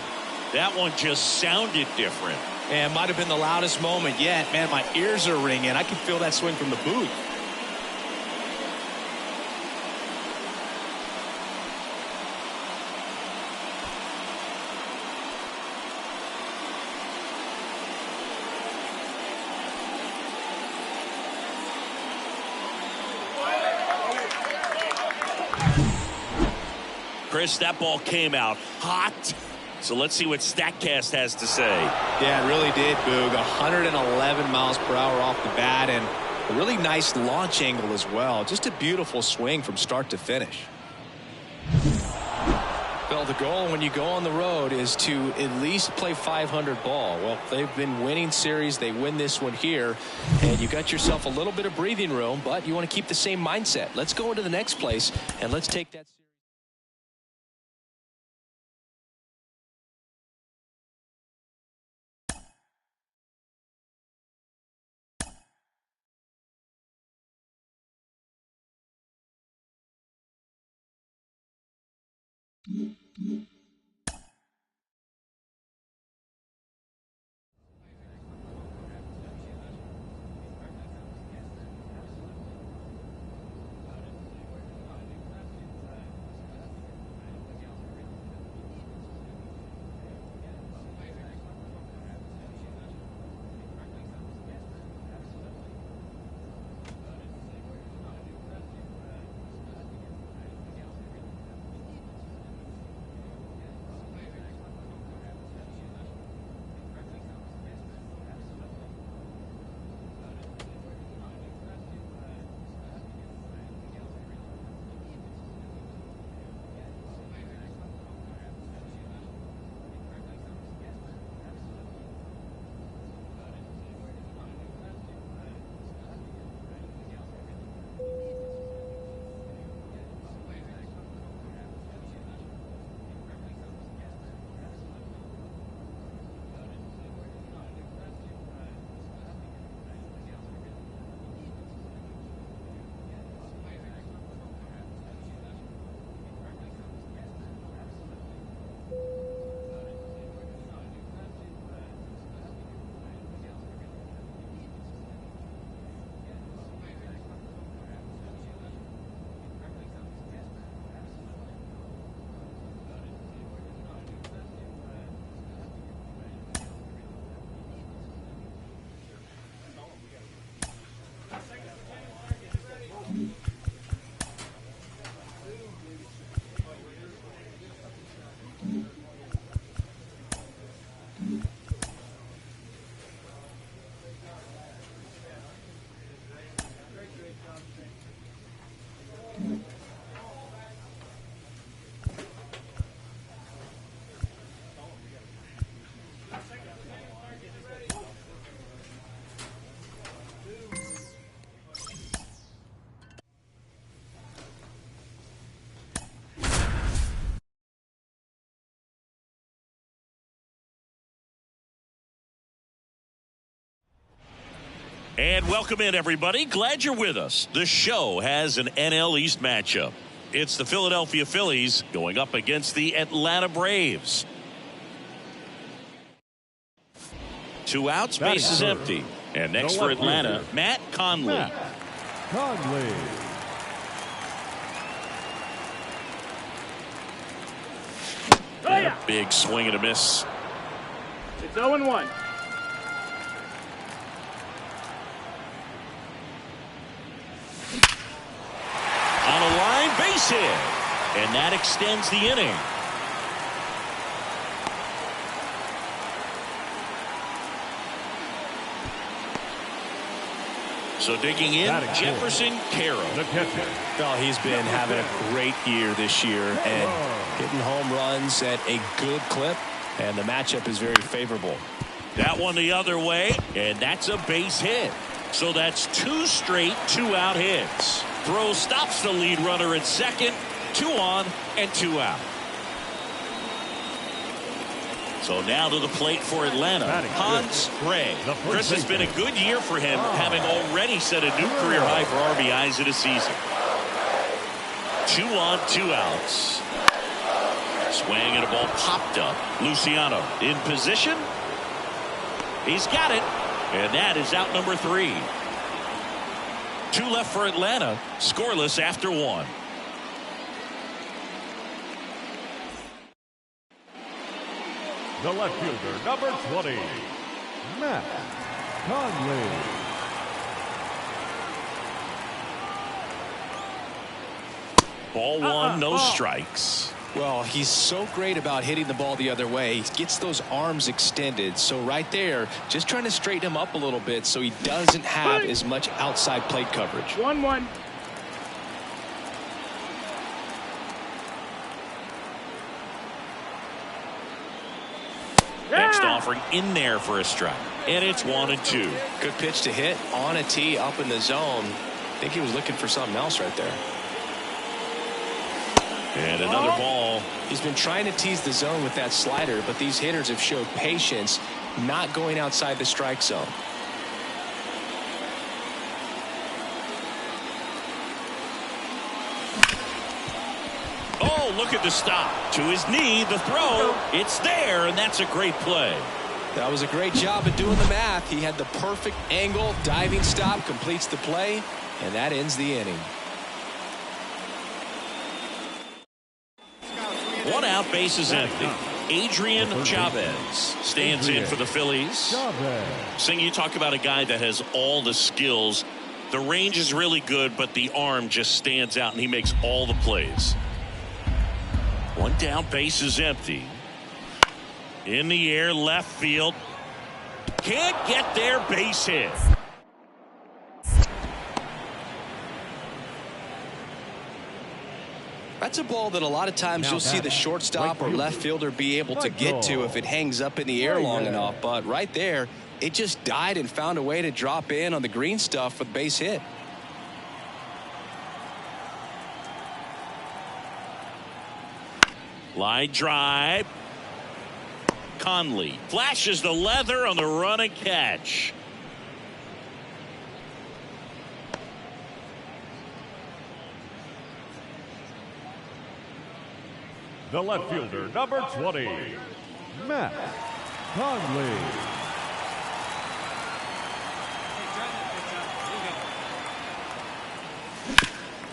That one just sounded different. And might have been the loudest moment yet. Man, my ears are ringing. I can feel that swing from the booth. Chris, that ball came out hot. So let's see what StatCast has to say. Yeah, it really did, Boog. 111 miles per hour off the bat and a really nice launch angle as well. Just a beautiful swing from start to finish. Well, the goal when you go on the road is to at least play 500 ball. Well, they've been winning series. They win this one here, and you got yourself a little bit of breathing room, but you want to keep the same mindset. Let's go into the next place, and let's take that series. And welcome in, everybody. Glad you're with us. The show has an NL East matchup. It's the Philadelphia Phillies going up against the Atlanta Braves. 2 outs, bases empty. And next for Atlanta, Matt Conley. Matt Conley. And a big swing and a miss. It's 0-1. On a line, base hit. And that extends the inning. So digging in, Jefferson Carroll. The catcher. Well, he's been having a great year this year and hitting home runs at a good clip, and the matchup is very favorable. That one the other way, and that's a base hit. So that's 2 straight 2-out hits. Throw stops the lead runner at second. 2 on and 2 out. So now to the plate for Atlanta, Hans Gray. Chris, has been a good year for him, having already set a new career high for RBIs in a season. 2 on, 2 outs. Swing and a ball popped up. Luciano in position. He's got it. And that is out number 3. 2 left for Atlanta. Scoreless after 1. The left fielder, number 20, Matt Conley. Ball 1, no strikes. Well, he's so great about hitting the ball the other way. He gets those arms extended. So right there, just trying to straighten him up a little bit so he doesn't have as much outside plate coverage. 1-1. Next offering in there for a strike. And it's 1-2. Good pitch to hit on a tee up in the zone. I think he was looking for something else right there. And another ball. He's been trying to tease the zone with that slider, but these hitters have showed patience, not going outside the strike zone. Oh, look at the stop. To his knee, the throw. It's there, and that's a great play. That was a great job of doing the math. He had the perfect angle, diving stop, completes the play, and that ends the inning. 1 out, bases empty. Adrian Chavez stands in for the Phillies. Sing, you talk about a guy that has all the skills. The range is really good, but the arm just stands out, and he makes all the plays. 1 down, bases empty. In the air, left field. Can't get there, base hit. That's a ball that a lot of times you'll see the shortstop or left fielder be able to get to if it hangs up in the air long enough. But right there, it just died and found a way to drop in on the green stuff for the base hit. Line drive. Conley flashes the leather on the run and catch. The left fielder, number 20, Matt Conley.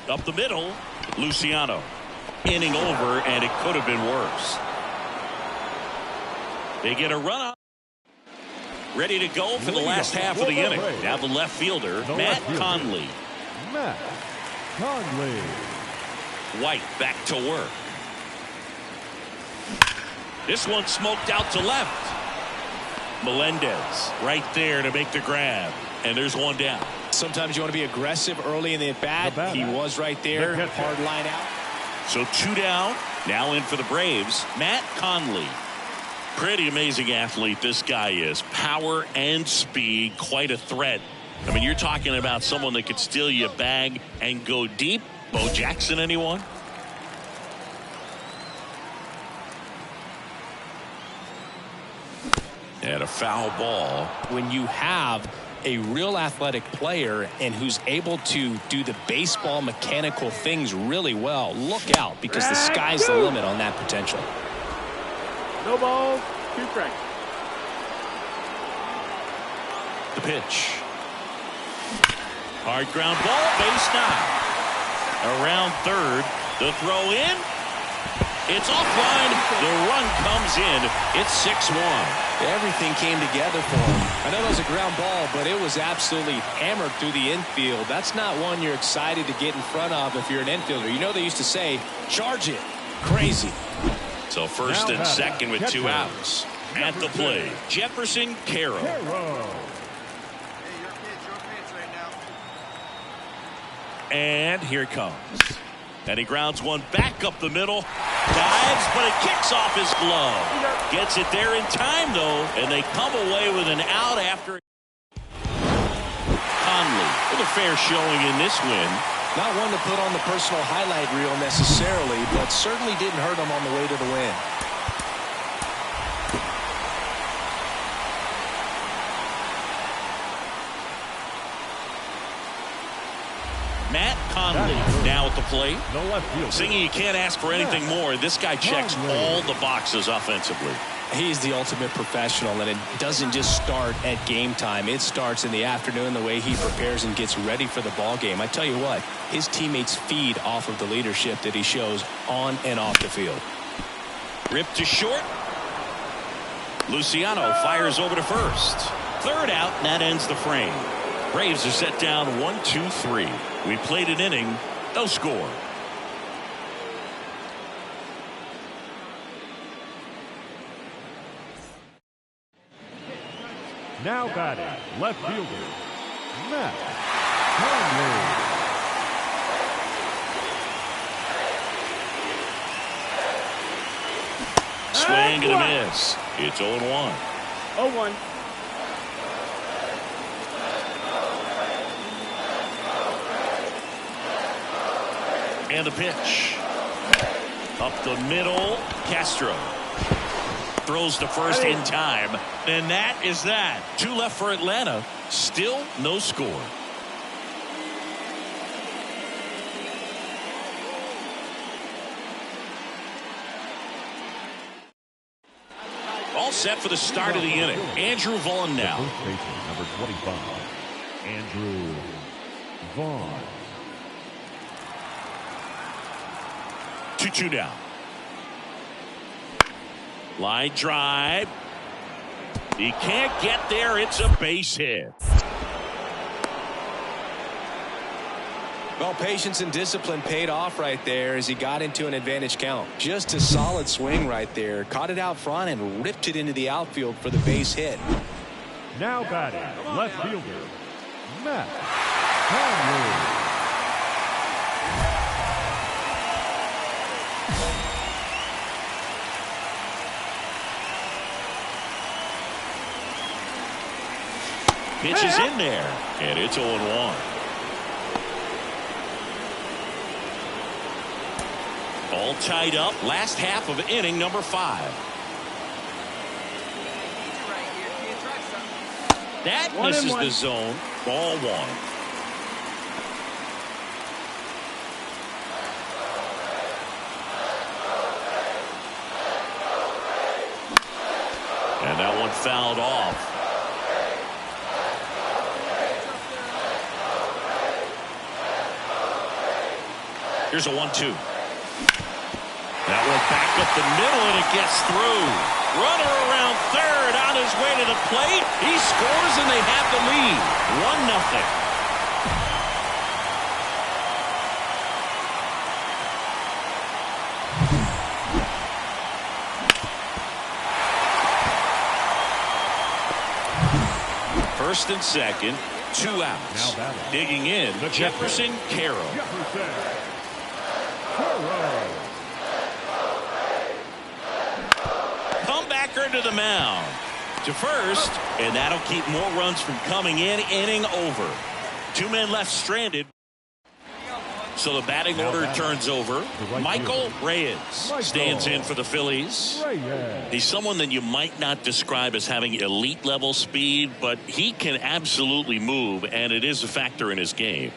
Up the middle, Luciano. Inning over, and it could have been worse. They get a run out. Ready to go for the last half of the inning. Now the left fielder, Matt Conley. Matt Conley. White back to work. This one smoked out to left. Melendez right there to make the grab. And there's 1 down. Sometimes you want to be aggressive early in the at-bat. He was right there. Hard line out. So 2 down. Now in for the Braves, Matt Conley. Pretty amazing athlete this guy is. Power and speed. Quite a threat. I mean, you're talking about someone that could steal you a bag and go deep. Bo Jackson, anyone? And a foul ball. When you have a real athletic player and who's able to do the baseball mechanical things really well, look out, because the sky's the limit on that potential. No balls, 2 strikes. The pitch. Hard ground ball, base knock. Around third, the throw in. It's offline. The run comes in. It's 6-1. Everything came together for him. I know it was a ground ball, but it was absolutely hammered through the infield. That's not one you're excited to get in front of if you're an infielder. You know they used to say, charge it. Crazy. So first and second with 2 outs. At the plate, Jefferson Carroll. Hey, your pitch right now. And here it comes. And he grounds one back up the middle. Dives, but it kicks off his glove. Gets it there in time, though, and they come away with an out after. Conley with a fair showing in this win. Not one to put on the personal highlight reel necessarily, but certainly didn't hurt him on the way to the win. Matt Conley now at the plate. No left field. Singing you can't ask for anything more. This guy checks all the boxes offensively. He's the ultimate professional, and it doesn't just start at game time. It starts in the afternoon, the way he prepares and gets ready for the ball game. I tell you what, his teammates feed off of the leadership that he shows on and off the field. Ripped to short. Luciano fires over to first. Third out, and that ends the frame. Braves are set down 1-2-3. We played an inning, no score. Now batting, left fielder, Matt Conley. Swing and a miss. It's 0-1. 0-1. And the pitch. Up the middle, Castro. Throws to first in time. And that is that. 2 left for Atlanta. Still no score. All set for the start of the inning. Andrew Vaughn now. First baseman, number 25, Andrew Vaughn. 2-2 now. Line drive. He can't get there. It's a base hit. Well, patience and discipline paid off right there as he got into an advantage count. Just a solid swing right there. Caught it out front and ripped it into the outfield for the base hit. Now batting, left fielder, Matt Conley. Pitch is in there, and it's 0-1. All tied up, last half of inning number 5. That misses the zone. Ball 1. And that one fouled off. Here's a 1-2. That one back up the middle, and it gets through. Runner around third on his way to the plate. He scores, and they have the lead. 1-0. First and second, 2 outs. Digging in, Jefferson Carroll. Comebacker to the mound. To first, and that'll keep more runs from coming in. Inning over. 2 men left stranded. So the batting order turns over. Michael Reyes stands in for the Phillies. He's someone that you might not describe as having elite level speed, but he can absolutely move, and it is a factor in his game.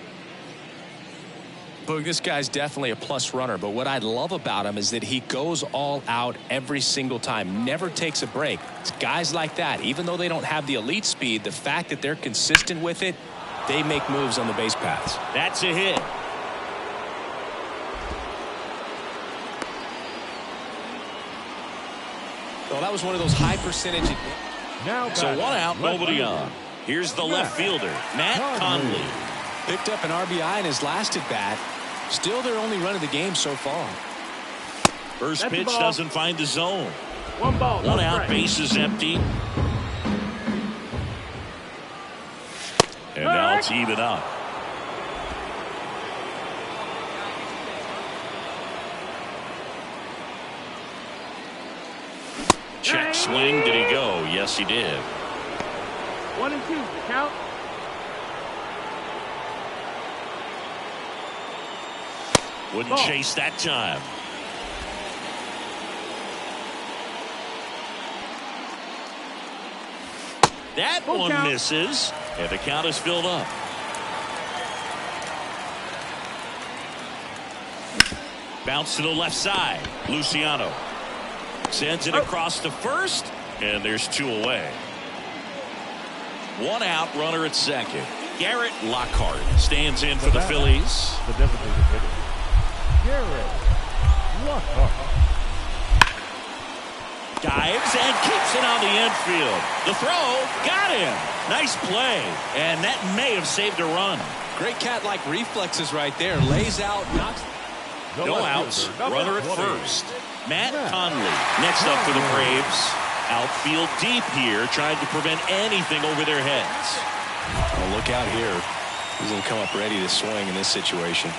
Boog, this guy's definitely a plus runner, but what I love about him is that he goes all out every single time, never takes a break. It's guys like that, even though they don't have the elite speed, the fact that they're consistent with it, they make moves on the base paths. That's a hit. Well, that was one of those high percentage. So 1 out, nobody on. Here's the left fielder, Matt Conley. Picked up an RBI in his last at bat. Still their only run of the game so far. First pitch doesn't find the zone. 1 ball. 1 out, base is empty. And now it's even up. Check swing. Did he go? Yes, he did. 1 and 2. The count. Wouldn't chase that time. That one misses, and the count is filled up. Bounce to the left side. Luciano sends it across to first, and there's 2 away. 1 out, runner at second. Garrett Lockhart stands in for the Phillies. The designated hitter, Garrett Lockhart. Dives and keeps it on the infield. The throw, got him. Nice play, and that may have saved a run. Great cat-like reflexes right there. Lays out, knocks. No outs, runner at first. Matt Conley next up for the Braves. Outfield deep here, trying to prevent anything over their heads. Oh, look out here. He's going to come up ready to swing in this situation.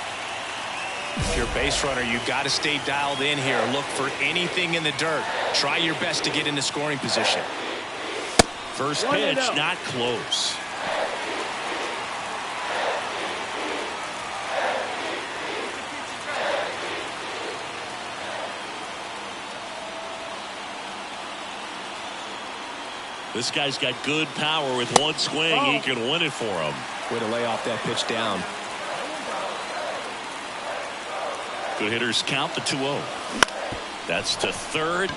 If you're a base runner, you've got to stay dialed in here. Look for anything in the dirt. Try your best to get into scoring position. First pitch, not close. This guy's got good power. With 1 swing, he can win it for him. Way to lay off that pitch down. Good hitters count the 2-0. That's to third.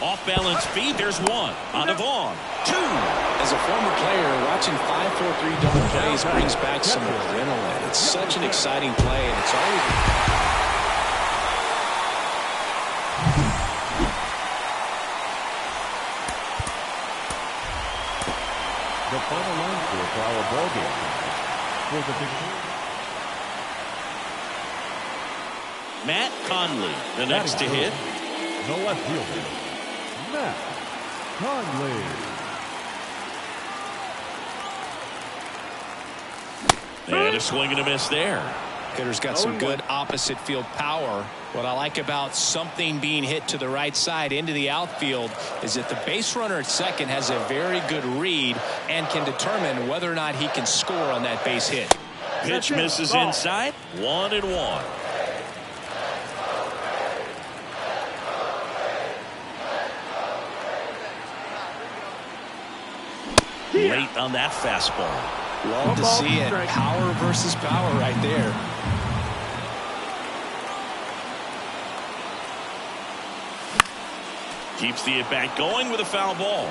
Off balance feed. There's 1 on the Vaughn. 2. As a former player, watching 5-4-3 double plays brings back some adrenaline. It's such an exciting play, and it's always. The final line score for our ball game for the victory. Matt Conley, the next to hit. The left fielder, Matt Conley. And a swing and a miss there. Hitter's got some good opposite field power. What I like about something being hit to the right side into the outfield is that the base runner at second has a very good read and can determine whether or not he can score on that base hit. Pitch misses inside. 1-1. Late on that fastball. Love to see it. Power versus power right there. Keeps the at-bat going with a foul ball.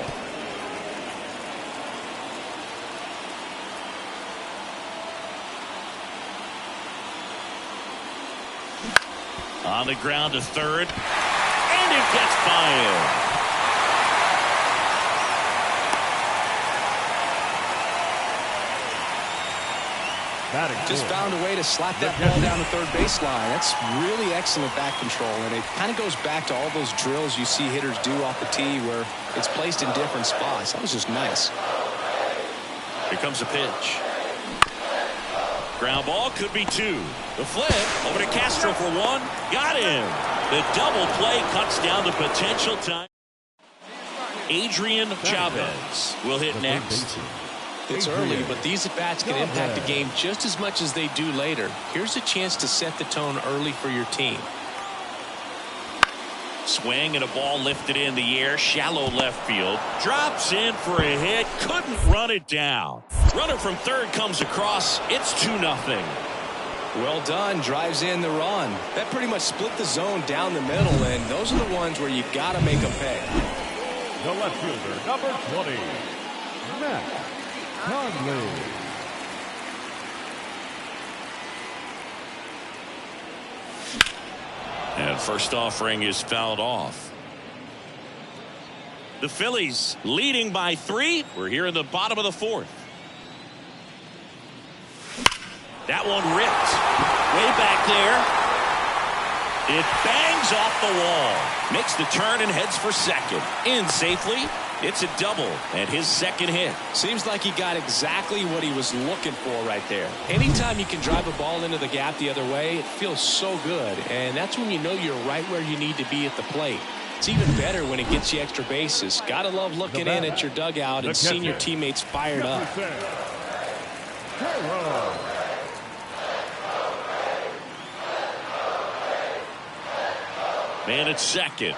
On the ground to third. And it gets by him. Just found a way to slap that ball down the third baseline. That's really excellent bat control, and it kind of goes back to all those drills you see hitters do off the tee where it's placed in different spots. That was just nice. Here comes a pitch. Ground ball, could be 2. The flip over to Castro for 1. Got him. The double play cuts down the potential time. Adrian Chavez will hit next. It's early, but these at-bats can impact the game just as much as they do later. Here's a chance to set the tone early for your team. Swing and a ball lifted in the air, shallow left field. Drops in for a hit, couldn't run it down. Runner from third comes across. It's 2-0. Well done, drives in the run. That pretty much split the zone down the middle, and those are the ones where you got to make them pay. The left fielder, number 20, Matt Conley. And first offering is fouled off. The Phillies leading by 3. We're here in the bottom of the 4th. That one ripped. Way back there. It bangs off the wall. Makes the turn and heads for second. In safely. It's a double and his second hit. Seems like he got exactly what he was looking for right there. Anytime you can drive a ball into the gap the other way, it feels so good. And that's when you know you're right where you need to be at the plate. It's even better when it gets you extra bases. Gotta love looking in at your dugout and seeing your teammates fired up. Man at second.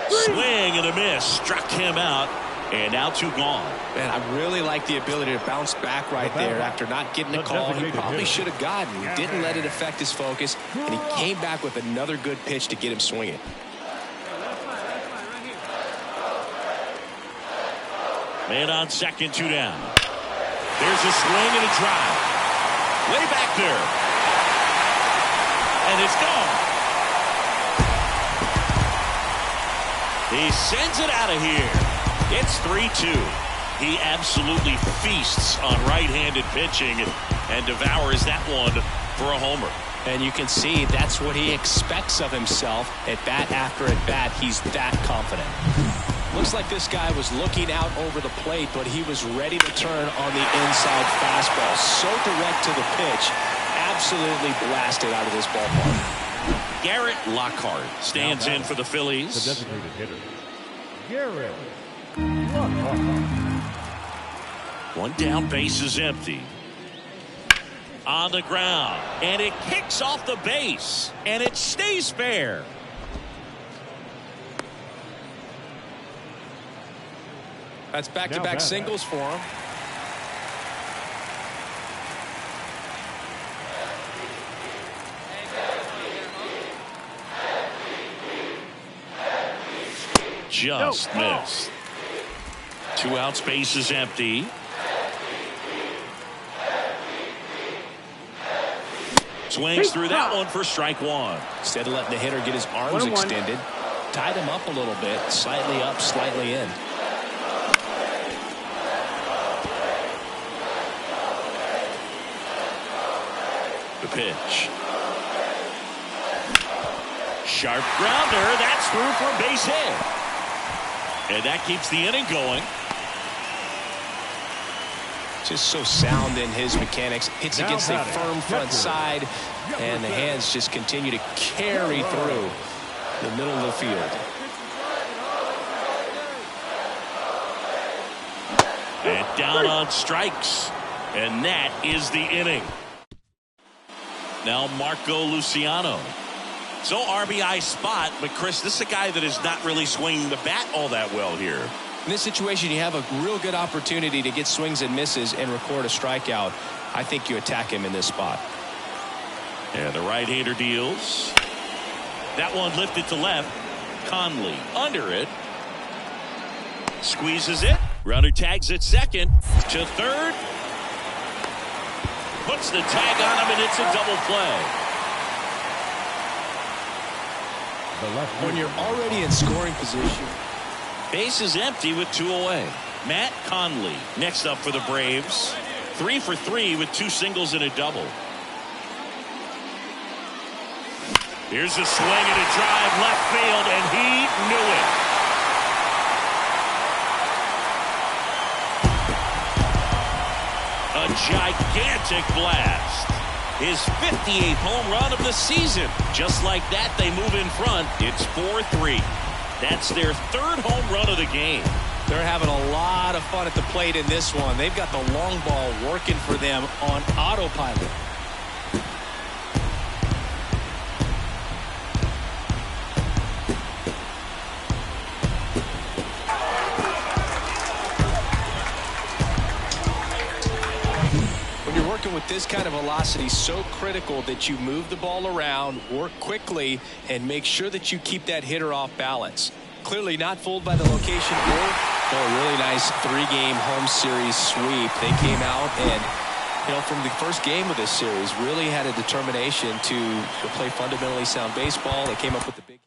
Swing and a miss. Struck him out. And now 2 gone. Man, I really like the ability to bounce back right there after not getting a call he probably should have gotten. He didn't let it affect his focus, and he came back with another good pitch to get him swinging. Man on second, 2 down. There's a swing and a drive. Way back there. And it's gone. He sends it out of here. It's 3-2. He absolutely feasts on right-handed pitching and devours that one for a homer. And you can see that's what he expects of himself at bat after at bat. He's that confident. Looks like this guy was looking out over the plate, but he was ready to turn on the inside fastball. So direct to the pitch. Absolutely blasted out of this ballpark. Garrett Lockhart stands in for the Phillies. The designated hitter, Garrett Lockhart. 1 down, base is empty. On the ground, and it kicks off the base, and it stays fair. That's back-to-back singles for him. Just missed. 2 outs, base is empty. Swings through that one for strike 1. Instead of letting the hitter get his arms extended, tied him up a little bit, slightly up, slightly in. The pitch. Sharp grounder. That's through for a base hit. And that keeps the inning going. Just so sound in his mechanics. Hits against a firm front side, and the hands just continue to carry through the middle of the field. And down on strikes. And that is the inning. Now Marco Luciano. So RBI spot, but Chris, this is a guy that is not really swinging the bat all that well here. In this situation, you have a real good opportunity to get swings and misses and record a strikeout. I think you attack him in this spot. And the right-hander deals. That one lifted to left. Conley under it. Squeezes it. Runner tags at second. To third. Puts the tag on him, and it's a double play. When you're already in scoring position. Base is empty with 2 away. Matt Conley next up for the Braves. 3 for 3 with 2 singles and a double. Here's a swing and a drive left field, and he knew it. A gigantic blast. His 58th home run of the season. Just like that, they move in front. It's 4-3. That's their 3rd home run of the game. They're having a lot of fun at the plate in this one. They've got the long ball working for them on autopilot. With this kind of velocity, so critical that you move the ball around, work quickly, and make sure that you keep that hitter off balance. Clearly not fooled by the location or a really nice 3-game home series sweep. They came out and, from the first game of this series, really had a determination to play fundamentally sound baseball. They came up with the big hit.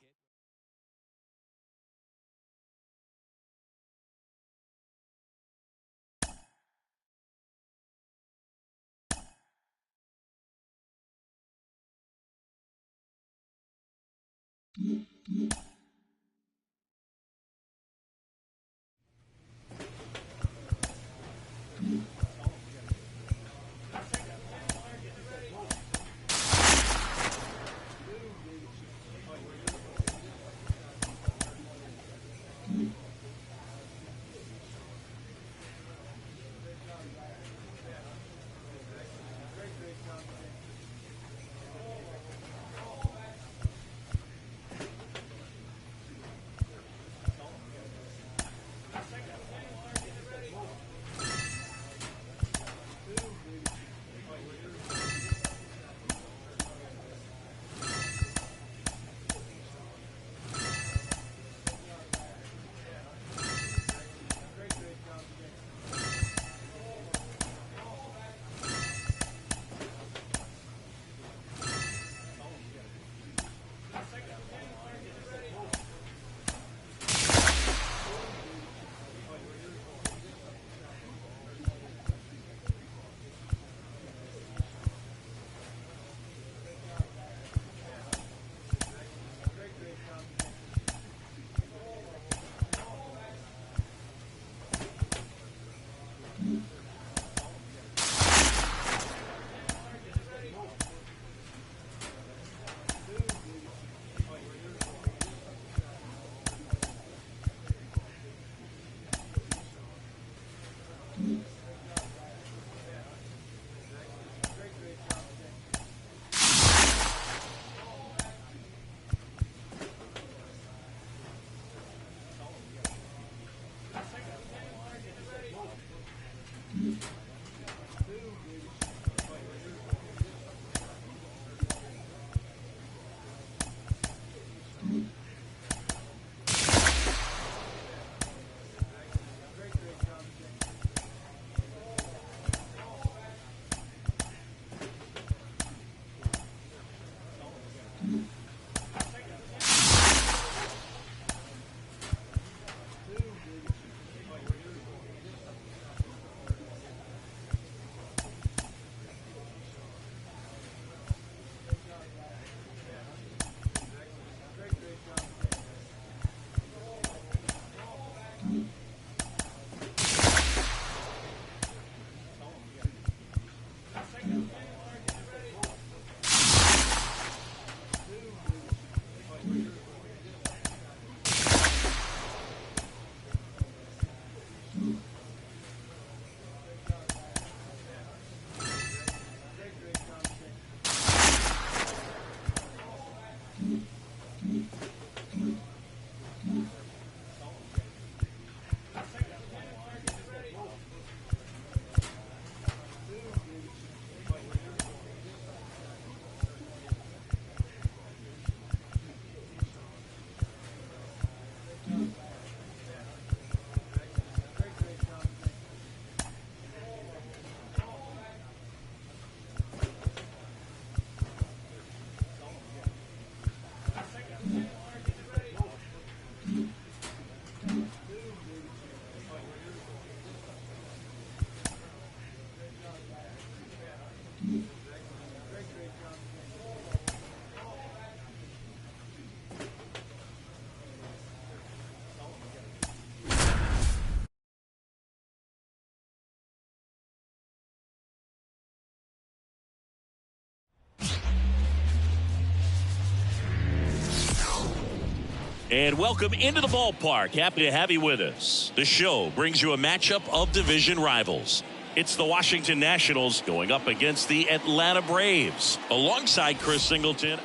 And welcome into the ballpark. Happy to have you with us. The show brings you a matchup of division rivals. It's the Washington Nationals going up against the Atlanta Braves alongside Chris Singleton.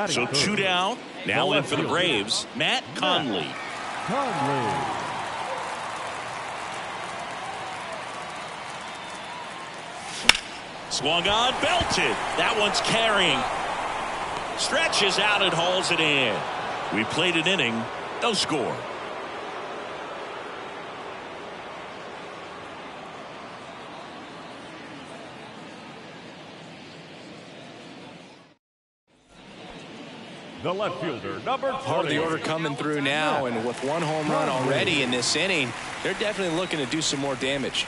So two down. Now in for the Braves, Matt Conley. Swung on, belted. That one's carrying. Stretches out and hauls it in. We played an inning, no score. The left fielder, number 20. Part of the order coming through now, and with one home run already in this inning, they're definitely looking to do some more damage.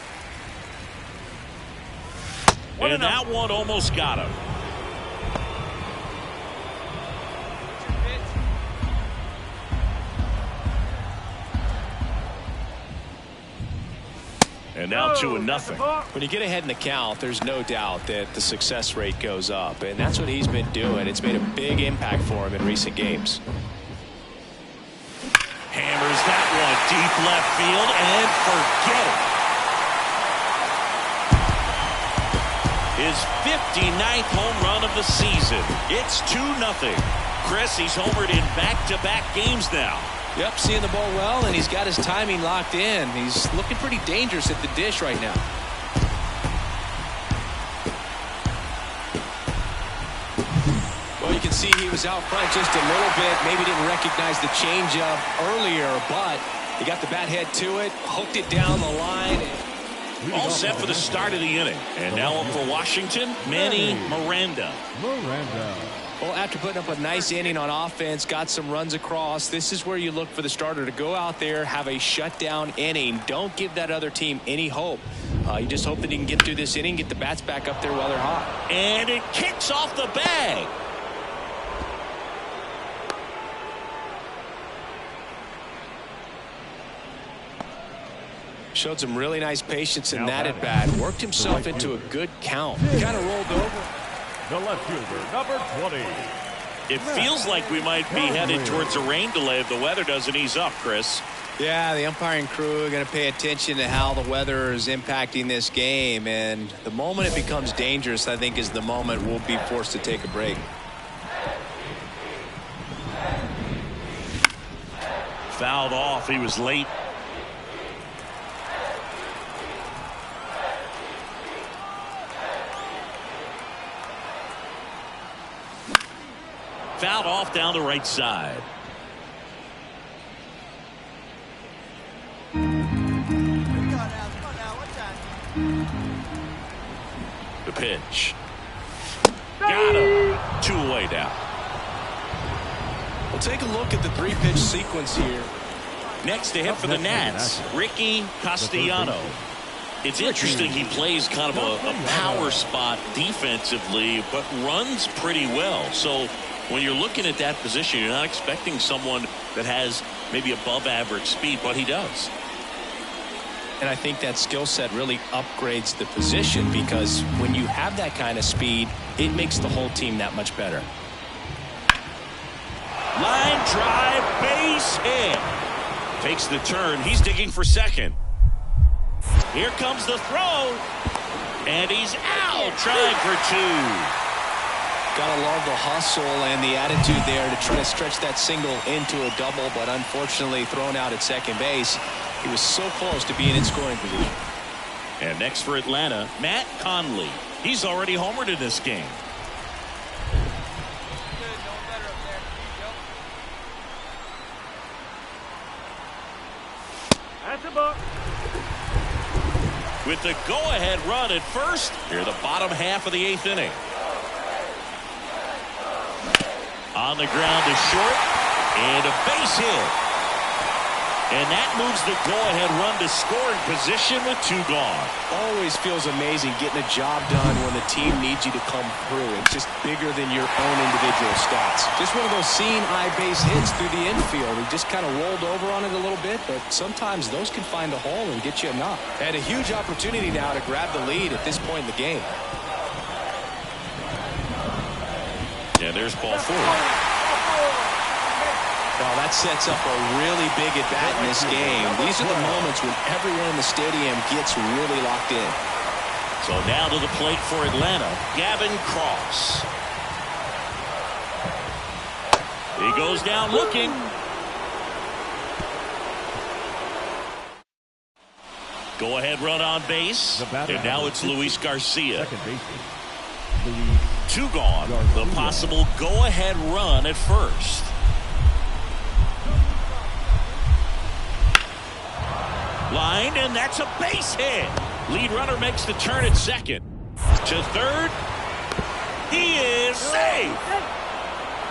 And that one almost got him. And now 2-0. When you get ahead in the count, there's no doubt that the success rate goes up, and that's what he's been doing. It's made a big impact for him in recent games. Hammers that one deep left field and forget it. His 59th home run of the season. It's 2-0. Chris, he's homered in back-to-back games now. Yep, seeing the ball well, and he's got his timing locked in. He's looking pretty dangerous at the dish right now. Well, you can see he was out front just a little bit. Maybe didn't recognize the changeup earlier, but he got the bat head to it, hooked it down the line. All set for the start of the inning. And now up for Washington, Manny Miranda. Well, after putting up a nice inning on offense, got some runs across, this is where you look for the starter to go out there, have a shutdown inning. Don't give that other team any hope. You just hope that he can get through this inning, get the bats back up there while they're hot. And it kicks off the bag. Showed some really nice patience in that at bat. Worked himself into a good count. Kind of rolled over. The left fielder, number 20. It feels like we might be headed towards a rain delay if the weather doesn't ease up, Chris. Yeah, the umpiring crew are going to pay attention to how the weather is impacting this game. And the moment it becomes dangerous, I think, is the moment we'll be forced to take a break. Fouled off. He was late. Fouled off down the right side. The pitch. Got him. 2 away now. We'll take a look at the 3-pitch sequence here. Next to hit for the Nats, Ricky Castellano. It's interesting he plays kind of a power spot defensively, but runs pretty well. So when you're looking at that position, you're not expecting someone that has maybe above average speed, but he does. And I think that skill set really upgrades the position, because when you have that kind of speed, it makes the whole team that much better. Line drive, base hit. Takes the turn. He's digging for second. Here comes the throw. And he's out, trying for 2. Gotta love the hustle and the attitude there to try to stretch that single into a double, but unfortunately thrown out at second base. He was so close to being in scoring position. And next for Atlanta, Matt Conley. He's already homered in this game. That's a buck. With the go-ahead run at first, here the bottom half of the 8th inning. On the ground to short, and a base hit. And that moves the go-ahead run to scoring position with 2 gone. Always feels amazing getting a job done when the team needs you to come through. It's just bigger than your own individual stats. Just one of those seeing eye base hits through the infield. He just kind of rolled over on it a little bit, but sometimes those can find a hole and get you a knock. Had a huge opportunity now to grab the lead at this point in the game. Yeah, there's ball 4. Now, that sets up a really big at-bat in this game. These are the moments when everyone in the stadium gets really locked in. So now to the plate for Atlanta, Gavin Cross. He goes down looking. Go ahead run on base. And now it's Luis Garcia. Second baseman. Two gone. The possible go-ahead run at first. Line, and that's a base hit. Lead runner makes the turn at second. To third. He is safe.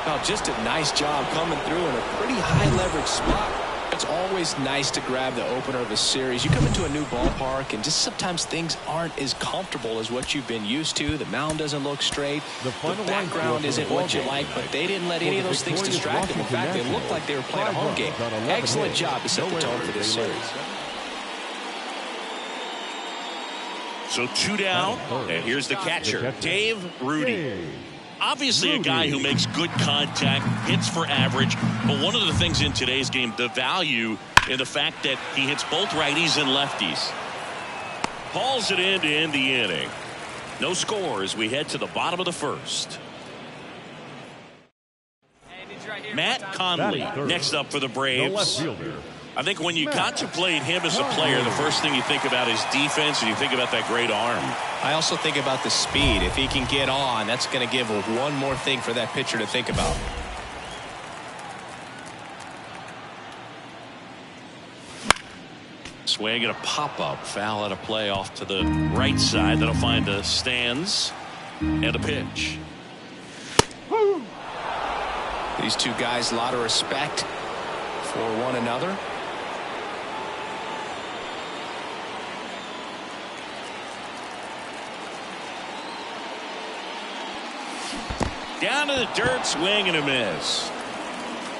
Well, just a nice job coming through in a pretty high-leverage spot. It's always nice to grab the opener of a series. You come into a new ballpark, and just sometimes things aren't as comfortable as what you've been used to. The mound doesn't look straight. The background isn't what you like, but they didn't let any of those things distract them. In fact, they looked like they were playing a home game. Excellent job to set the tone for this series. So two down, and here's the catcher, Dave Rudy. Obviously a guy who makes good contact, hits for average, but one of the things in today's game, the value in the fact that he hits both righties and lefties. Hauls it in to end the inning. No score as we head to the bottom of the first. Matt Conley next up for the Braves. The left fielder. I think when you contemplate him as a player, the first thing you think about is defense, and you think about that great arm. I also think about the speed. If he can get on, that's going to give one more thing for that pitcher to think about. Swing and a pop-up. Foul out of play off to the right side. That'll find the stands and a pitch. These two guys, a lot of respect for one another. Down to the dirt, swing and a miss.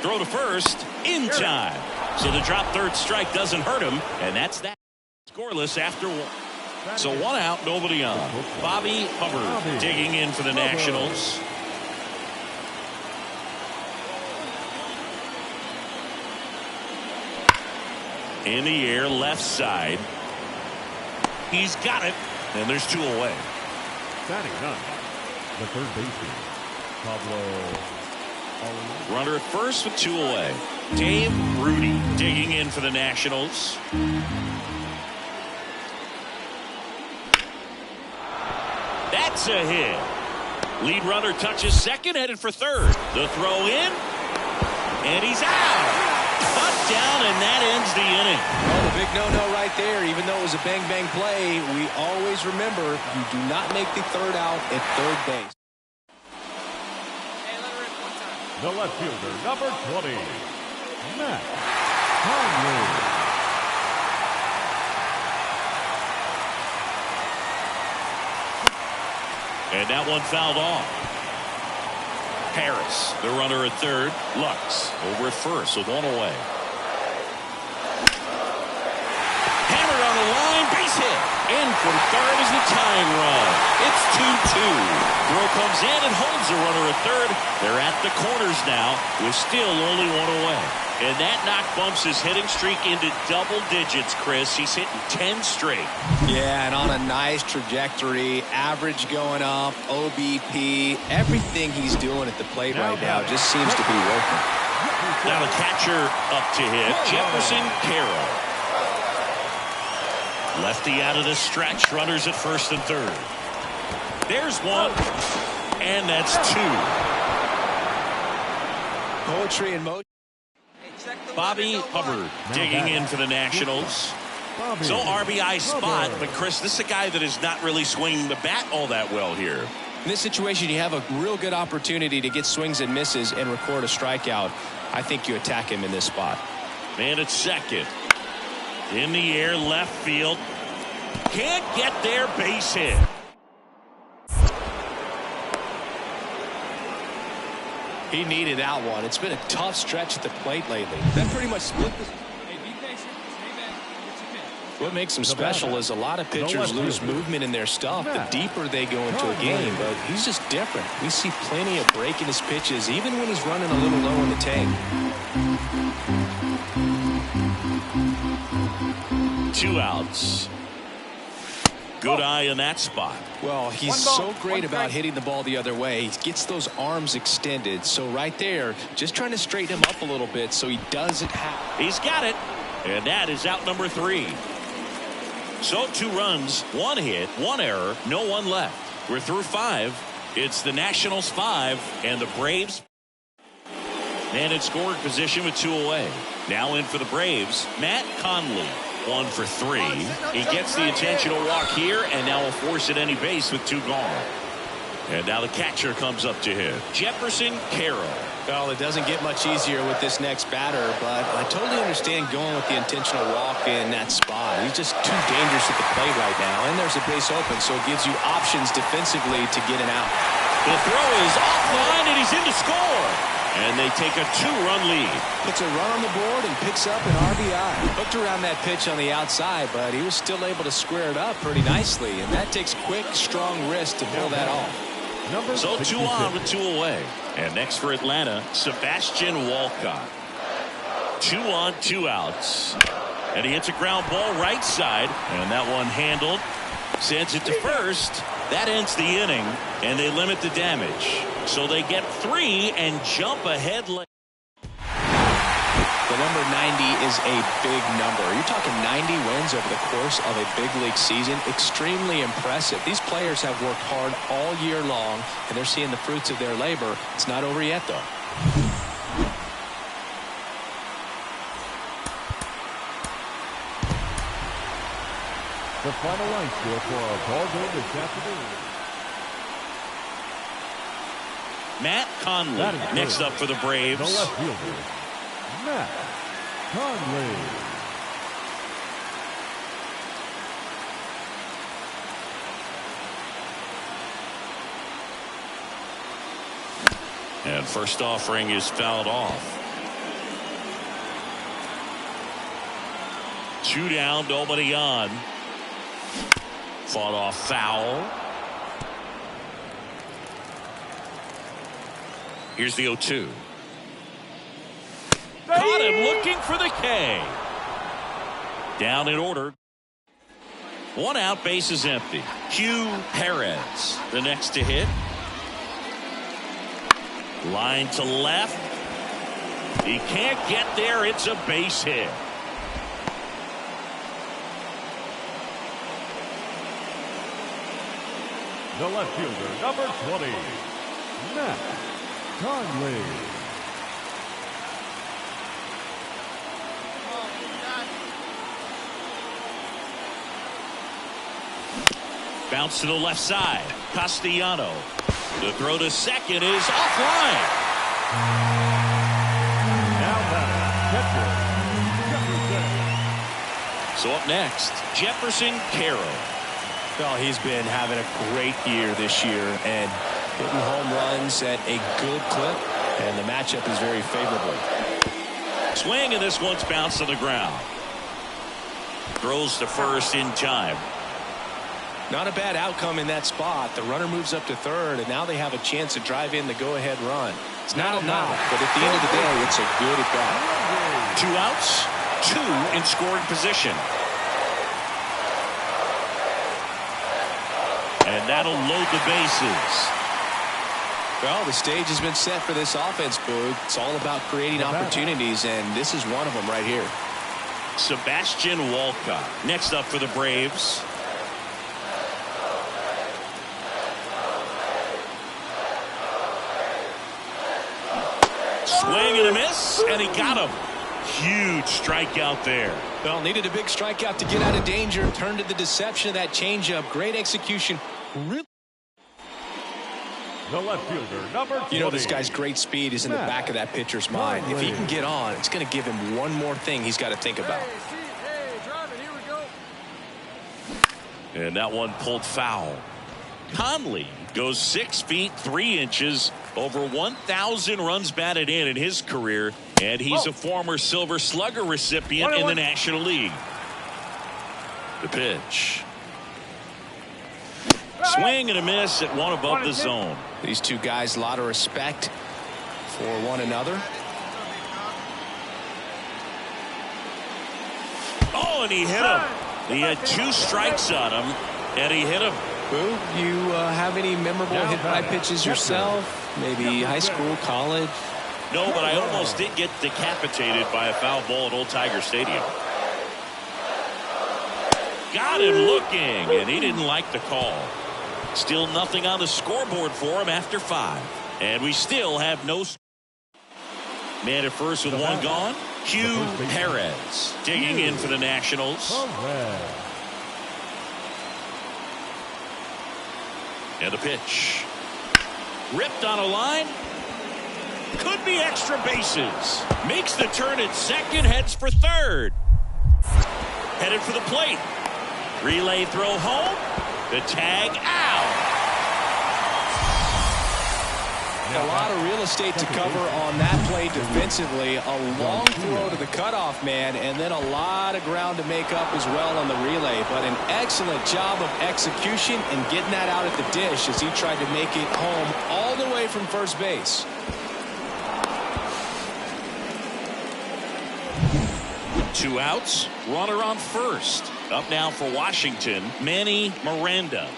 Throw to first, in time. So the drop third strike doesn't hurt him, and that's that. Scoreless after one. So one out, nobody on. Bobby Hubbard digging in for the Nationals. In the air, left side. He's got it, and there's two away. Batting none. The third baseman, Pablo. Runner at first with two away. Dave Rudy digging in for the Nationals. That's a hit. Lead runner touches second, headed for third. The throw in, and he's out. Cut down, and that ends the inning. Well, the big no-no right there. Even though it was a bang-bang play, we always remember you do not make the third out at third base. The left fielder, number 20, Matt Conley. And that one fouled off. Harris, the runner at third. Lux over at first with one away. Hammered on the line, base hit. In from third is the tying run. It's 2-2. Throw comes in and holds the runner at third. They're at the corners now with still only one away. And that knock bumps his hitting streak into double digits, Chris. He's hitting 10 straight. Yeah, and on a nice trajectory. Average going up, OBP. Everything he's doing at the plate right now just seems to be working. Now the catcher up to hit, Jefferson Carroll. Lefty out of the stretch, runners at first and third. There's one, and that's two. Poetry in motion. Bobby Hubbard digging in for the Nationals. So RBI spot, but Chris, this is a guy that is not really swinging the bat all that well here. In this situation, you have a real good opportunity to get swings and misses and record a strikeout. I think you attack him in this spot. Man at second. In the air, left field. Can't get there, base hit. He needed that one. It's been a tough stretch at the plate lately. That pretty much split this. Hey, be patient. Stay back. Get your pitch. What makes him special is a lot of pitchers lose movement in their stuff the deeper they go into a game, but he's just different. We see plenty of breaking his pitches, even when he's running a little low in the tank. 2 outs. Good eye in that spot. Well, he's so great about hitting the ball the other way. He gets those arms extended. So right there, just trying to straighten him up a little bit so he doesn't have. He's got it. And that is out number 3. So 2 runs, 1 hit, 1 error, no one left. We're through 5. It's the Nationals 5 and the Braves. Man in scoring position with 2 away. Now in for the Braves, Matt Conley. 1 for 3. He gets the intentional walk here and now will force at any base with 2 gone. And now the catcher comes up to hit. Jefferson Carroll. Well, it doesn't get much easier with this next batter, but I totally understand going with the intentional walk in that spot. He's just too dangerous at the plate right now, and there's a base open, so it gives you options defensively to get an out. The throw is offline, and he's in to score. And they take a 2-run lead. Puts a run on the board and picks up an RBI. Hooked around that pitch on the outside, but he was still able to square it up pretty nicely, and that takes quick, strong wrist to pull that off. So 2 on with 2 away. And next for Atlanta, Sebastian Walcott. 2 on, 2 outs. And he hits a ground ball right side. And that one handled. Sends it to first. That ends the inning. And they limit the damage. So they get 3 and jump ahead. The number 90 is a big number. You're talking 90 wins over the course of a big league season. Extremely impressive. These players have worked hard all year long, and they're seeing the fruits of their labor. It's not over yet, though. The final line score for our ball game this afternoon. Matt Conley next up for the Braves. The left fielder, Matt Conley. And first offering is fouled off. 2 down, nobody on. Fought off foul. Here's the 0-2. Caught him looking for the K. Down in order. 1 out, base is empty. Hugh Perez, the next to hit. Line to left. He can't get there. It's a base hit. The left fielder, number 20, Matt Conley. Bounce to the left side. Castellano. The throw to second is offline. Now catcher, Jefferson. So up next, Jefferson Carroll. Well, he's been having a great year this year and hitting home runs at a good clip, and the matchup is very favorable. Swing, and this one's bounced to the ground. Throws to first in time. Not a bad outcome in that spot. The runner moves up to third, and now they have a chance to drive in the go-ahead run. It's not a knock, but at the end of the day, it's a good at-bat. 2 outs, 2 in scoring position. And that'll load the bases. Well, the stage has been set for this offense, Boog. It's all about creating opportunities, and this is one of them right here. Sebastian Walcott next up for the Braves. Swing and a miss, and he got him. Huge strikeout there. Well, needed a big strikeout to get out of danger. Turned to the deception of that changeup. Great execution. Really. The left fielder, number 20. You know, this guy's great speed is in the back of that pitcher's mind. If he can get on, it's going to give him one more thing he's got to think about. Hey, drive it. Here we go. And that one pulled foul. Conley goes 6 feet 3 inches, over 1,000 runs batted in his career, and he's a former Silver Slugger recipient in the National League. The pitch. Swing and a miss at one above the zone. These two guys, a lot of respect for one another. Oh, and he hit him. He had 2 strikes on him, and he hit him. Boo, you have any memorable hit-by pitches yourself? Maybe high school, college? No, but I almost did get decapitated by a foul ball at Old Tiger Stadium. Got him looking, and he didn't like the call. Still nothing on the scoreboard for him after 5. And we still have no. Man at first with 1 gone. Hugh Perez digging in for the Nationals. And the pitch. Ripped on a line. Could be extra bases. Makes the turn at second, heads for third. Headed for the plate. Relay throw home. The tag out. A lot of real estate to cover on that play defensively. A long throw to the cutoff man, and then a lot of ground to make up as well on the relay. But an excellent job of execution and getting that out at the dish as he tried to make it home all the way from first base. Two outs, runner on first. Up now for Washington, Manny Miranda.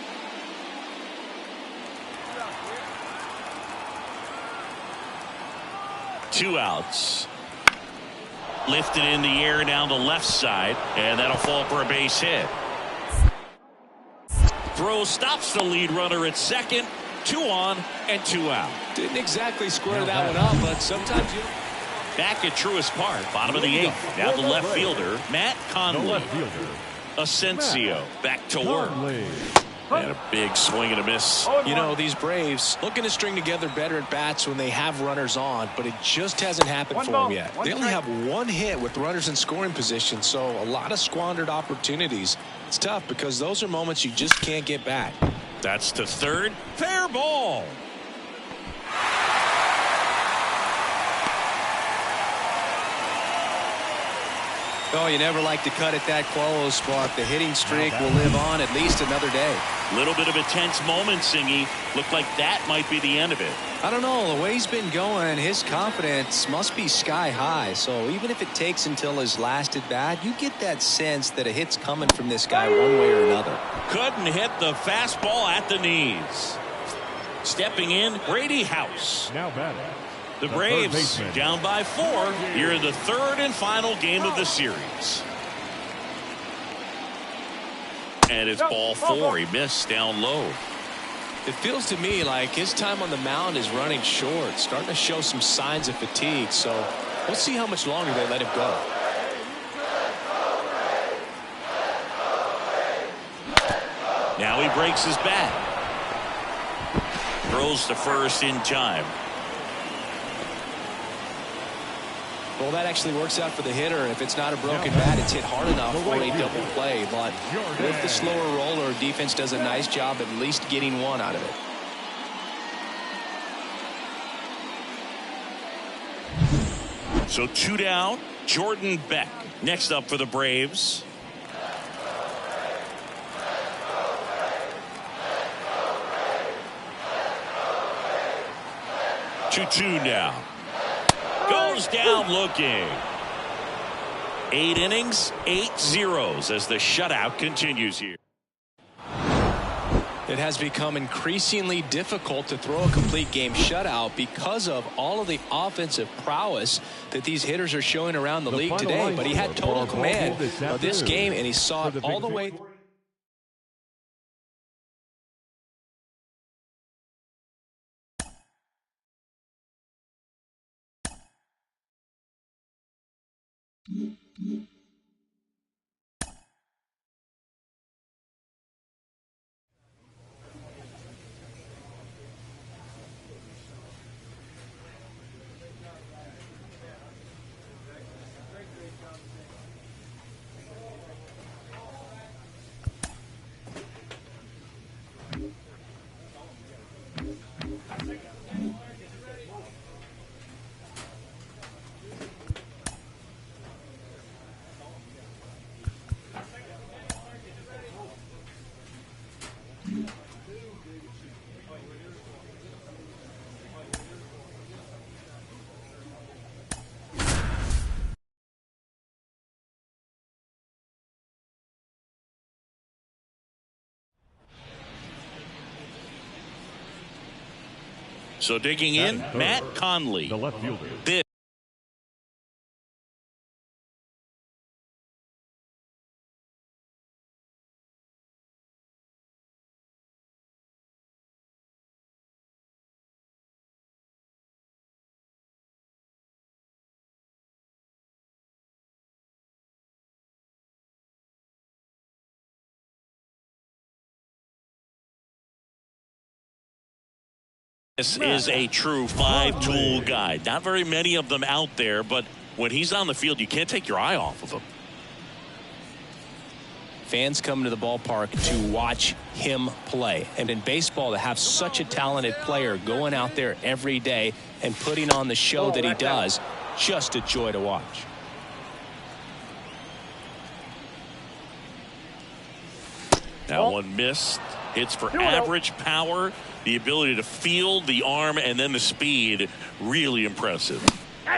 Two outs. Lifted in the air down the left side, and that'll fall for a base hit. Throw stops the lead runner at second. 2 on and 2 out. Didn't exactly square that one up, but sometimes you. Back at Truist Park, bottom of the 8th. Now the left fielder, Matt Conley. Asensio back to work. And a big swing and a miss. You know, these Braves looking to string together better at bats when they have runners on, but it just hasn't happened for them yet. They only have 1 hit with runners in scoring position, so a lot of squandered opportunities. It's tough because those are moments you just can't get back. That's to third. Fair ball. Oh, you never like to cut it that close, but the hitting streak will live on at least another day. Little bit of a tense moment, Singy. Looked like that might be the end of it. I don't know. The way he's been going, his confidence must be sky high. So even if it takes until his last at bat, you get that sense that a hit's coming from this guy one way or another. Couldn't hit the fastball at the knees. Stepping in, Brady House. Now batting. The Braves down by 4 here in the 3rd and final game of the series. And it's ball 4. He missed down low. It feels to me like his time on the mound is running short, starting to show some signs of fatigue. So we'll see how much longer they let him go. Now he breaks his bat. Throws to first in time. Well, that actually works out for the hitter. If it's not a broken bat, it's hit hard enough for a double play. But with the slower roller, defense does a nice job at least getting 1 out of it. So 2 down. Jordan Beck next up for the Braves. Two now. Goes down looking. 8 innings, 8 zeros as the shutout continues here. It has become increasingly difficult to throw a complete game shutout because of all of the offensive prowess that these hitters are showing around the league today. But he had total command of this game, and he saw it all the way. So digging in, Matt Conley. The left fielder. This is a true five-tool guy. Not very many of them out there, but when he's on the field, you can't take your eye off of him. Fans come to the ballpark to watch him play. And in baseball, to have such a talented player going out there every day and putting on the show that he does, just a joy to watch. That one missed. Hits for average power, the ability to field the arm, and then the speed. Really impressive.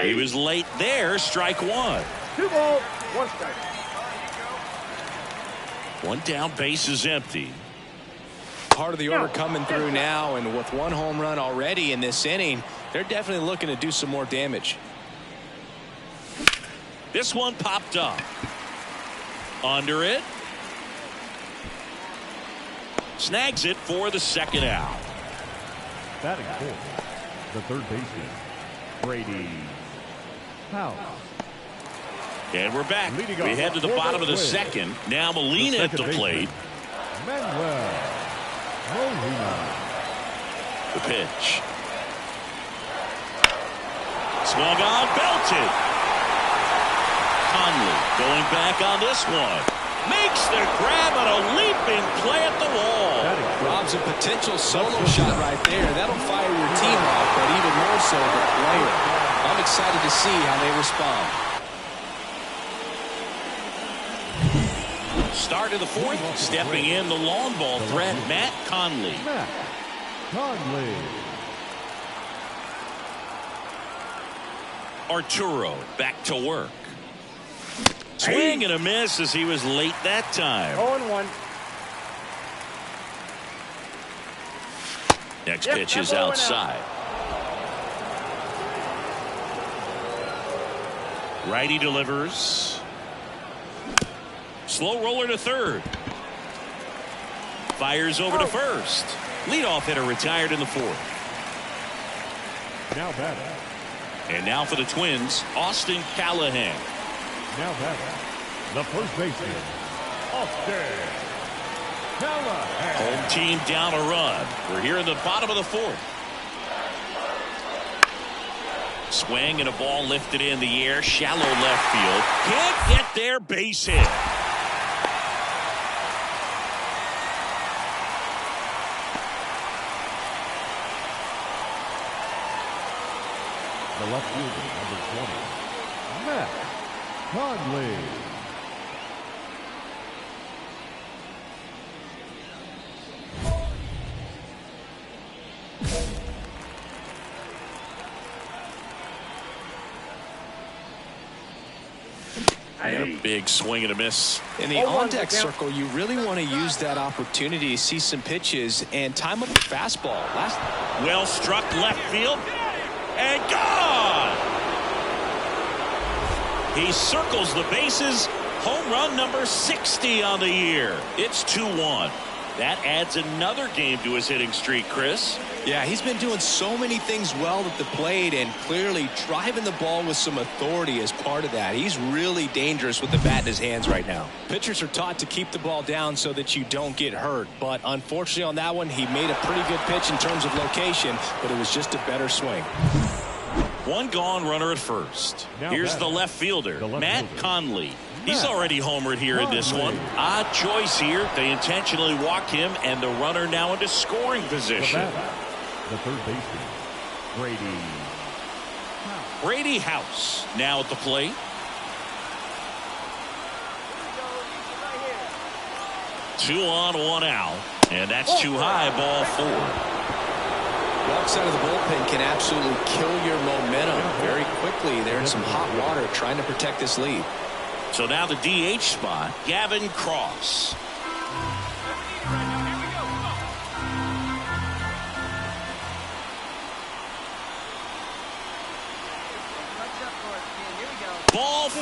He was late there. Strike one. 2 balls, 1 strike. One down, base is empty. Part of the order coming through now, and with 1 home run already in this inning, they're definitely looking to do some more damage. This one popped up. Under it. Snags it for the second out. Batting fourth, the third baseman, Brady House. And we're back. We head to the bottom of the second. Now Molina at the plate. Manuel Molina. The pitch. Swung on, belted. Conley going back on this one. Makes the grab and a leaping play at the wall. Rob's a potential solo shot right there. That'll fire your team off, but even more so the player. I'm excited to see how they respond. Start of the fourth. Stepping in the long ball threat, Matt Conley. Matt Conley. Arturo back to work. Swing and a miss as he was late that time. 0-1. Next pitch is outside. Righty delivers. Slow roller to third. Fires over to first. Leadoff hitter retired in the fourth. Now batting. And now for the Twins, Austin Callahan. Now batting, the first baseman, Austin Callahan. Home team down a run. We're here in the bottom of the fourth. Swing and a ball lifted in the air, shallow left field. Can't get there, base hit. The left fielder, number 20, Matt Conley. And a big swing and a miss. In the on-deck circle, you really want to use that opportunity to see some pitches and time up the fastball. Well struck left field and gone. He circles the bases. Home run number 60 on the year. It's 2-1. That adds another game to his hitting streak, Chris. Yeah, he's been doing so many things well at the plate and clearly driving the ball with some authority as part of that. He's really dangerous with the bat in his hands right now. Pitchers are taught to keep the ball down so that you don't get hurt. But unfortunately on that one, he made a pretty good pitch in terms of location, but it was just a better swing. One gone, runner at first. Here's the left fielder, Matt Conley. He's already homered here in this one. Odd choice here. They intentionally walk him, and the runner now into scoring position. The third baseman, Brady House now at the plate. Two on, one out, and that's too high. Ball four. Walk side of the bullpen can absolutely kill your momentum very quickly. They're in some hot water trying to protect this lead. So now the DH spot, Gavin Cross.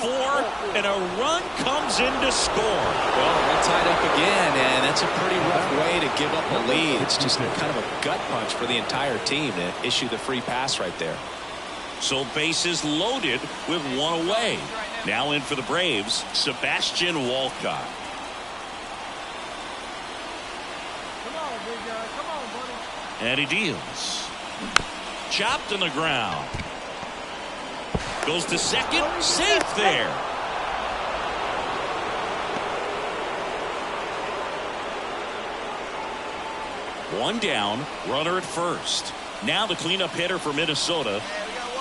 4, and a run comes in to score. Well, they're tied up again, and that's a pretty rough way to give up a lead. It's just kind of a gut punch for the entire team to issue the free pass right there. So bases loaded with 1 away. Now in for the Braves, Sebastian Walcott. Come on, big guy. Come on, buddy. And he deals. Chopped on the ground. Goes to second. Safe there. One down. Runner at first. Now the cleanup hitter for Minnesota.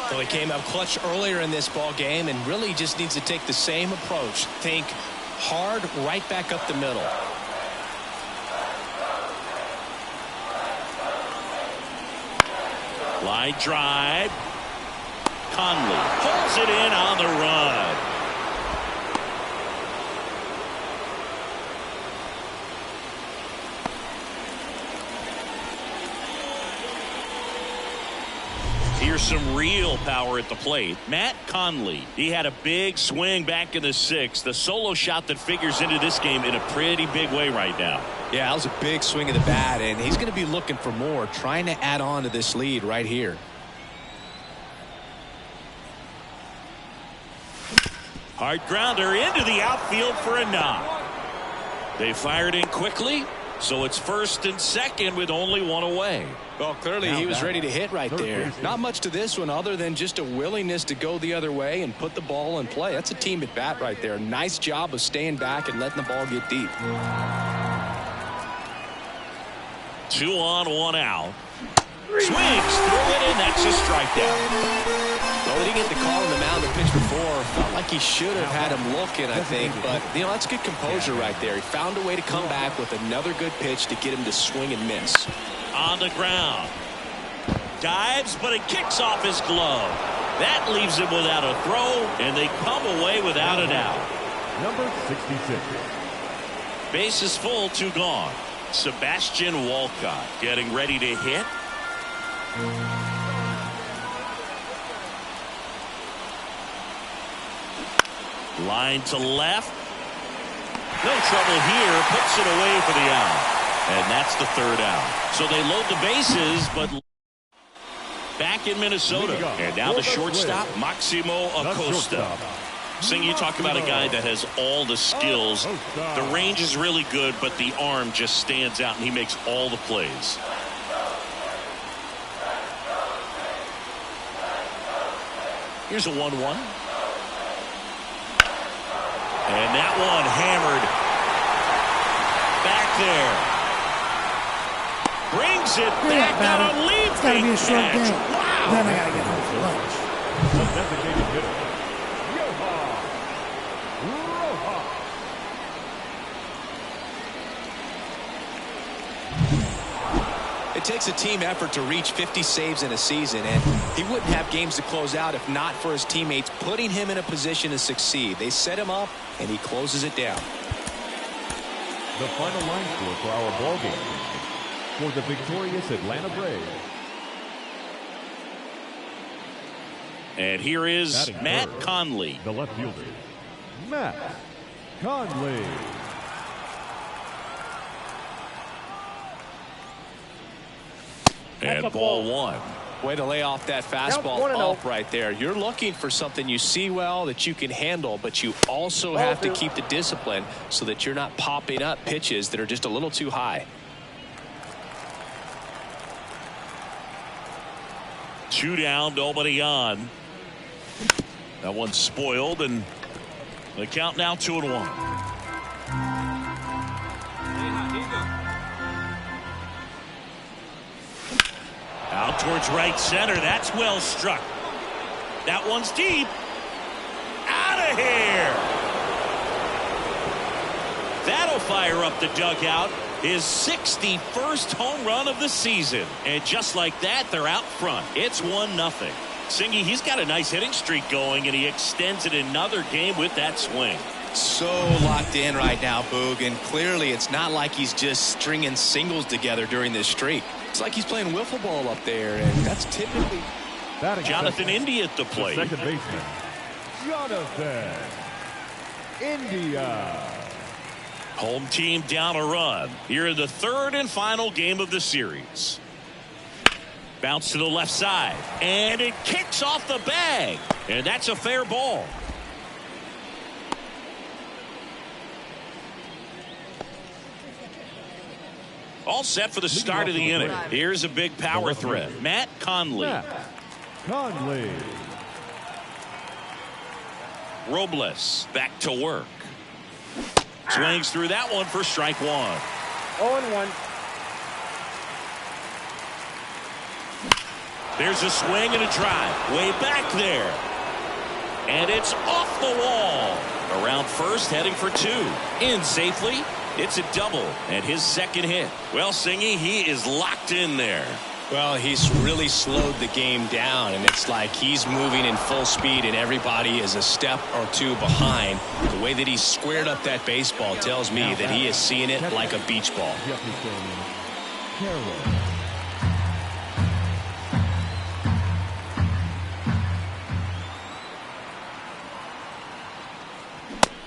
So he came up clutch earlier in this ball game and really just needs to take the same approach. Think hard right back up the middle. Line drive. Conley pulls it in on the run. Here's some real power at the plate. Matt Conley. He had a big swing back in the 6th. The solo shot that figures into this game in a pretty big way right now. Yeah, that was a big swing of the bat, and he's going to be looking for more, trying to add on to this lead right here. Hard grounder into the outfield for a knock. They fired in quickly, so it's first and second with only 1 away. Well, clearly he was ready to hit right there. Not much to this one other than just a willingness to go the other way and put the ball in play. That's a team at bat right there. Nice job of staying back and letting the ball get deep. 2 on, 1 out. Swings through it, and that's a strikeout. Well, he didn't get the call on the mound the pitch before. Felt like he should have had him looking, I think. But, you know, that's good composure right there. He found a way to come back with another good pitch to get him to swing and miss. On the ground. Dives, but it kicks off his glove. That leaves him without a throw, and they come away without an out. Number 66. Base is full, 2 gone. Sebastian Walcott getting ready to hit. Line to left. No trouble here. Puts it away for the out. And that's the 3rd out. So they load the bases, but back in Minnesota. And now the shortstop, Maximo Acosta. Sing, you talk about a guy that has all the skills. The range is really good, but the arm just stands out, and he makes all the plays. Here's a 1-1. And that one hammered back there. Brings it back on a leaping It's gotta be a short catch. game. Wow. Then I gotta get home for lunch. The designated hitter, Rojas. It takes a team effort to reach 50 saves in a season, and he wouldn't have games to close out if not for his teammates putting him in a position to succeed. They set him up, and he closes it down. The final line score for our ball game for the victorious Atlanta Braves. And here is Batting Matt third, Conley. the left fielder, Matt Conley. And ball 1. Way to lay off that fastball up right there. You're looking for something you see well that you can handle, but you also have to keep the discipline so that you're not popping up pitches that are just a little too high. 2 down, nobody on. That one's spoiled, and the count now 2-1. Out towards right center. That's well struck. That one's deep. Out of here. That'll fire up the dugout. His 61st home run of the season. And just like that, they're out front. It's 1-0. Singy, he's got a nice hitting streak going, and he extends it another game with that swing. So locked in right now, Boog, and clearly it's not like he's just stringing singles together during this streak. It's like he's playing wiffle ball up there, and that's typically... Jonathan Indy at the plate. Second baseman, Jonathan, India. Home team down a run here in the third and final game of the series. Bounce to the left side, and it kicks off the bag, and that's a fair ball. All set for the start of the inning. Here's a big power threat. Matt Conley. Robles back to work. Swings through that one for strike one. 0-1. There's a swing and a drive. Way back there. And it's off the wall. Around first, heading for two. In safely. It's a double and his second hit. Well, Singy, he is locked in there. Well, he's really slowed the game down, and it's like he's moving in full speed and everybody is a step or two behind. The way that he squared up that baseball tells me that he is seeing it like a beach ball.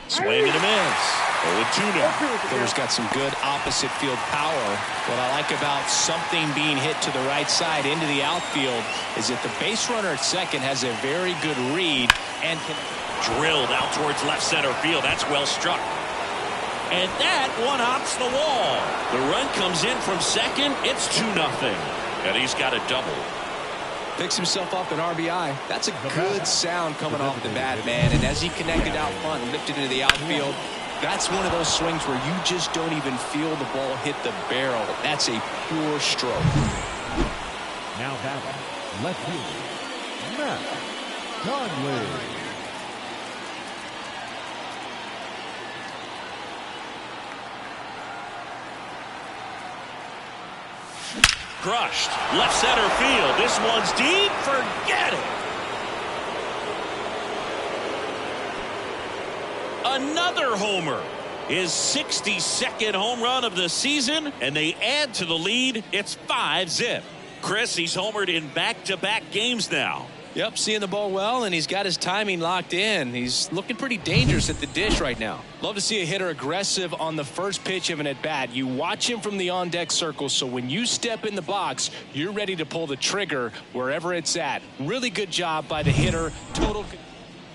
Swing and a miss. 0-2 now. Fielders got some good opposite field power. What I like about something being hit to the right side into the outfield is that the base runner at second has a very good read and can Drilled out towards left center field. That's well struck. And that one hops the wall. The run comes in from second. It's 2-0. And he's got a double. picks himself up an RBI. That's a good sound coming off the bat, man. And as he connected out front and lifted into the outfield, that's one of those swings where you just don't even feel the ball hit the barrel. That's a pure stroke. Now batting, left fielder, Matt Conley. Crushed. Left center field. This one's deep. Forget it. Another homer. His 62nd home run of the season, and they add to the lead. It's 5-zip. Chris, he's homered in back-to-back games now. Yep, seeing the ball well, and he's got his timing locked in. He's looking pretty dangerous at the dish right now. Love to see a hitter aggressive on the first pitch of an at-bat. You watch him from the on-deck circle, so when you step in the box, you're ready to pull the trigger wherever it's at. Really good job by the hitter. Total.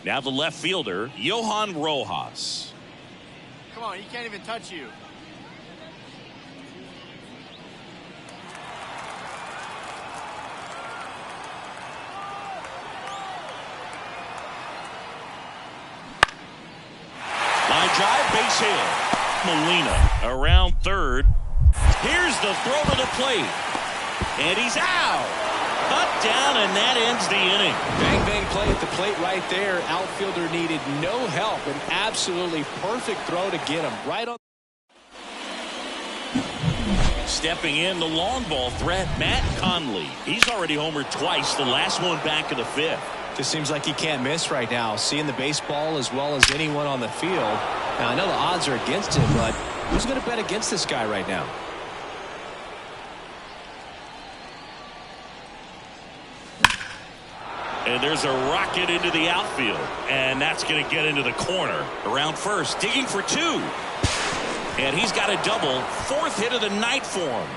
Now the left fielder, Johan Rojas. Come on, he can't even touch you. Line drive, base hit. Molina around third. Here's the throw to the plate. And he's out. Cut down, and that ends the inning. Bang, bang play at the plate right there. Outfielder needed no help. An absolutely perfect throw to get him right on. Stepping in, the long ball threat, Matt Conley. He's already homered twice, the last one back in the fifth. Just seems like he can't miss right now. Seeing the baseball as well as anyone on the field. Now, I know the odds are against him, but who's going to bet against this guy right now? And there's a rocket into the outfield. And that's going to get into the corner. Around first, digging for two. And he's got a double. Fourth hit of the night for him.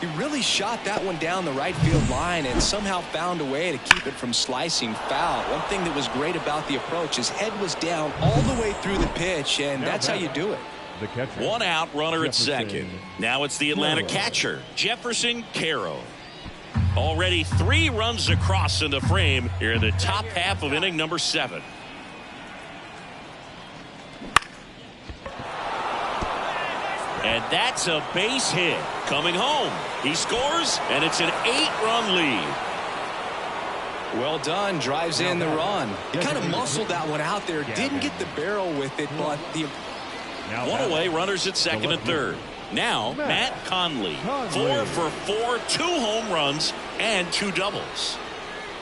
He really shot that one down the right field line and somehow found a way to keep it from slicing foul. One thing that was great about the approach, his head was down all the way through the pitch, and that's how you do it. The catcher, one out, runner Jefferson at second. Now it's the Atlanta Caro. catcher, Jefferson Caro. Already 3 runs across in the frame here in the top half of inning number 7. And that's a base hit. Coming home. He scores, and it's an 8-run lead. Well done. Drives in the run. He kind of muscled that one out there. Didn't get the barrel with it, but the... One away, runners at second and third. Now, Matt Conley. 4 for 4, 2 home runs, and 2 doubles.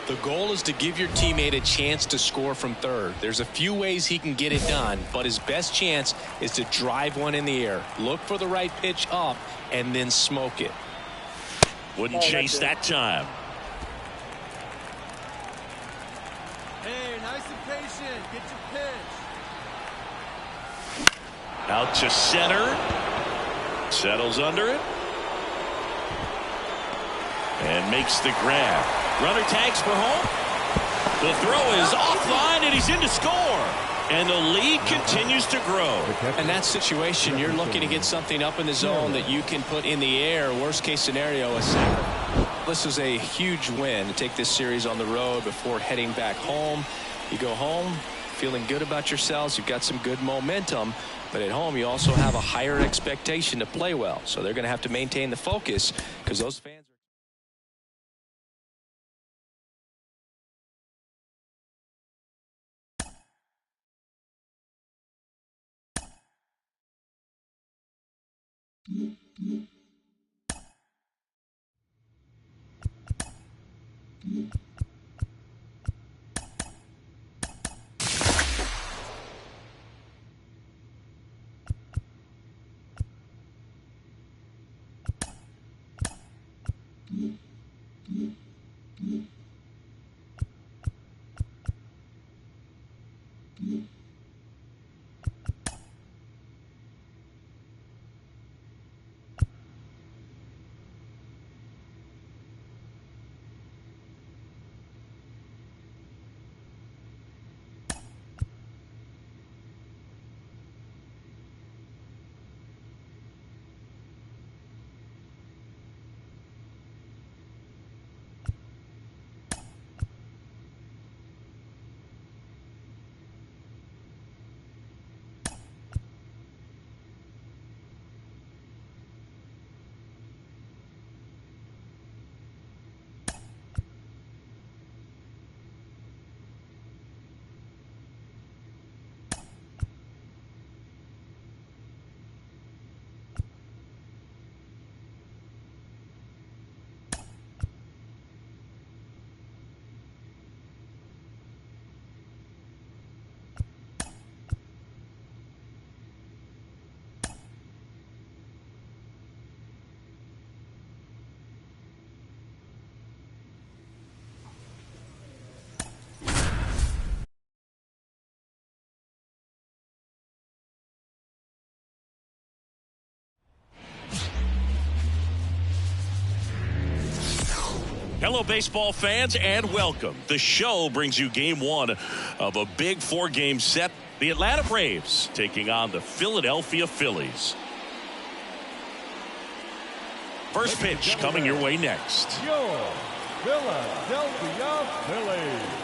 The goal is to give your teammate a chance to score from third. There's a few ways he can get it done, but his best chance is to drive one in the air. Look for the right pitch up and then smoke it. Wouldn't chase that time. Nice and patient. Get your pitch. Out to center. Settles under it. And makes the grab. Runner tags for home. The throw is offline, and he's in to score. And the lead continues to grow. In that situation, you're looking to get something up in the zone that you can put in the air. Worst case scenario, a sack. This is a huge win to take this series on the road before heading back home. You go home feeling good about yourselves. You've got some good momentum. But at home, you also have a higher expectation to play well. So they're going to have to maintain the focus because those fans are. Hello, baseball fans, and welcome. The show brings you game one of a big four-game set. The Atlanta Braves taking on the Philadelphia Phillies. First pitch coming your way next. Your Philadelphia Phillies.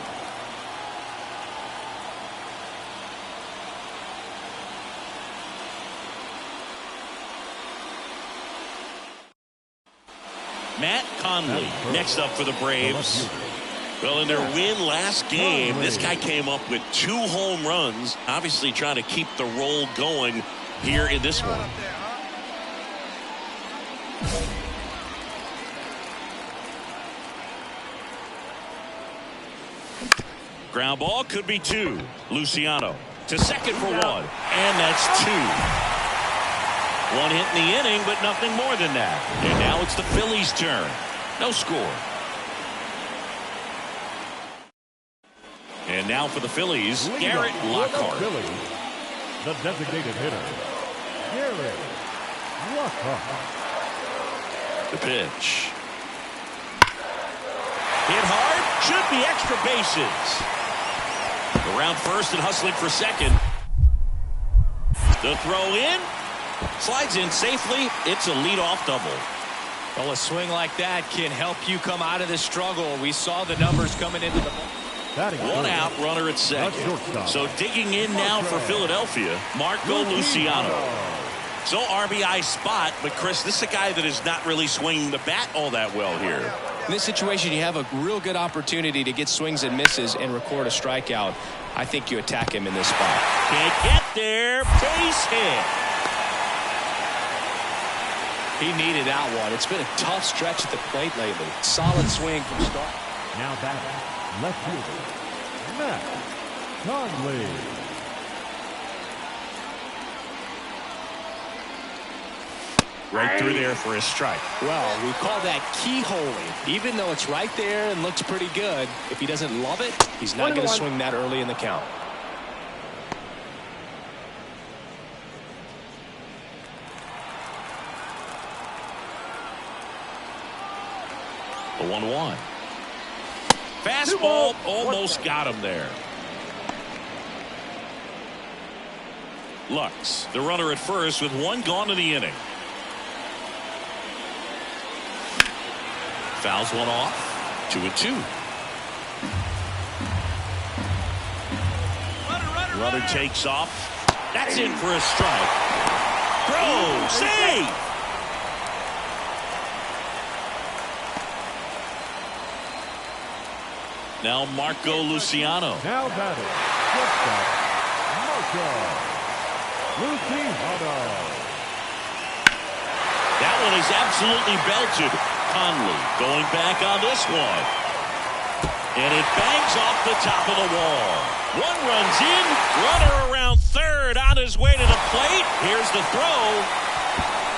Matt Conley next up for the Braves. Well, in their win last game, this guy came up with 2 home runs, obviously trying to keep the roll going here in this one. Ground ball could be 2. Luciano to second for 1, and that's 2. 1 hit in the inning, but nothing more than that. And now it's the Phillies' turn. No score. And now for the Phillies, Garrett Lockhart. The designated hitter, Garrett Lockhart. The pitch. Hit hard, should be extra bases. Around first and hustling for second. The throw in. Slides in safely. It's a leadoff double. Well, a swing like that can help you come out of this struggle. We saw the numbers coming into the ball. 1 out, runner at second. So digging in now for Philadelphia, Marco Luciano. So RBI spot, but Chris, this is a guy that is not really swinging the bat all that well here. In this situation, you have a real good opportunity to get swings and misses and record a strikeout. I think you attack him in this spot. Can't get there. Base hit. He needed that one. It's been a tough stretch at the plate lately. Solid swing from start. Now back, left fielder, Matt Conley. Right through there for a strike. Well, we call that keyholing. Even though it's right there and looks pretty good, if he doesn't love it, he's not going to swing that early in the count. The 1-1. Fastball almost got him there. Lux, the runner at first with one gone in the inning. Fouls one off. 2-2. Runner takes off. That's in for a strike. Throw, save. Now Marco Luciano. Now batting, shortstop, Marco Luciano. That one is absolutely belted. Conley going back on this one. And it bangs off the top of the wall. One runs in. Runner around third on his way to the plate. Here's the throw.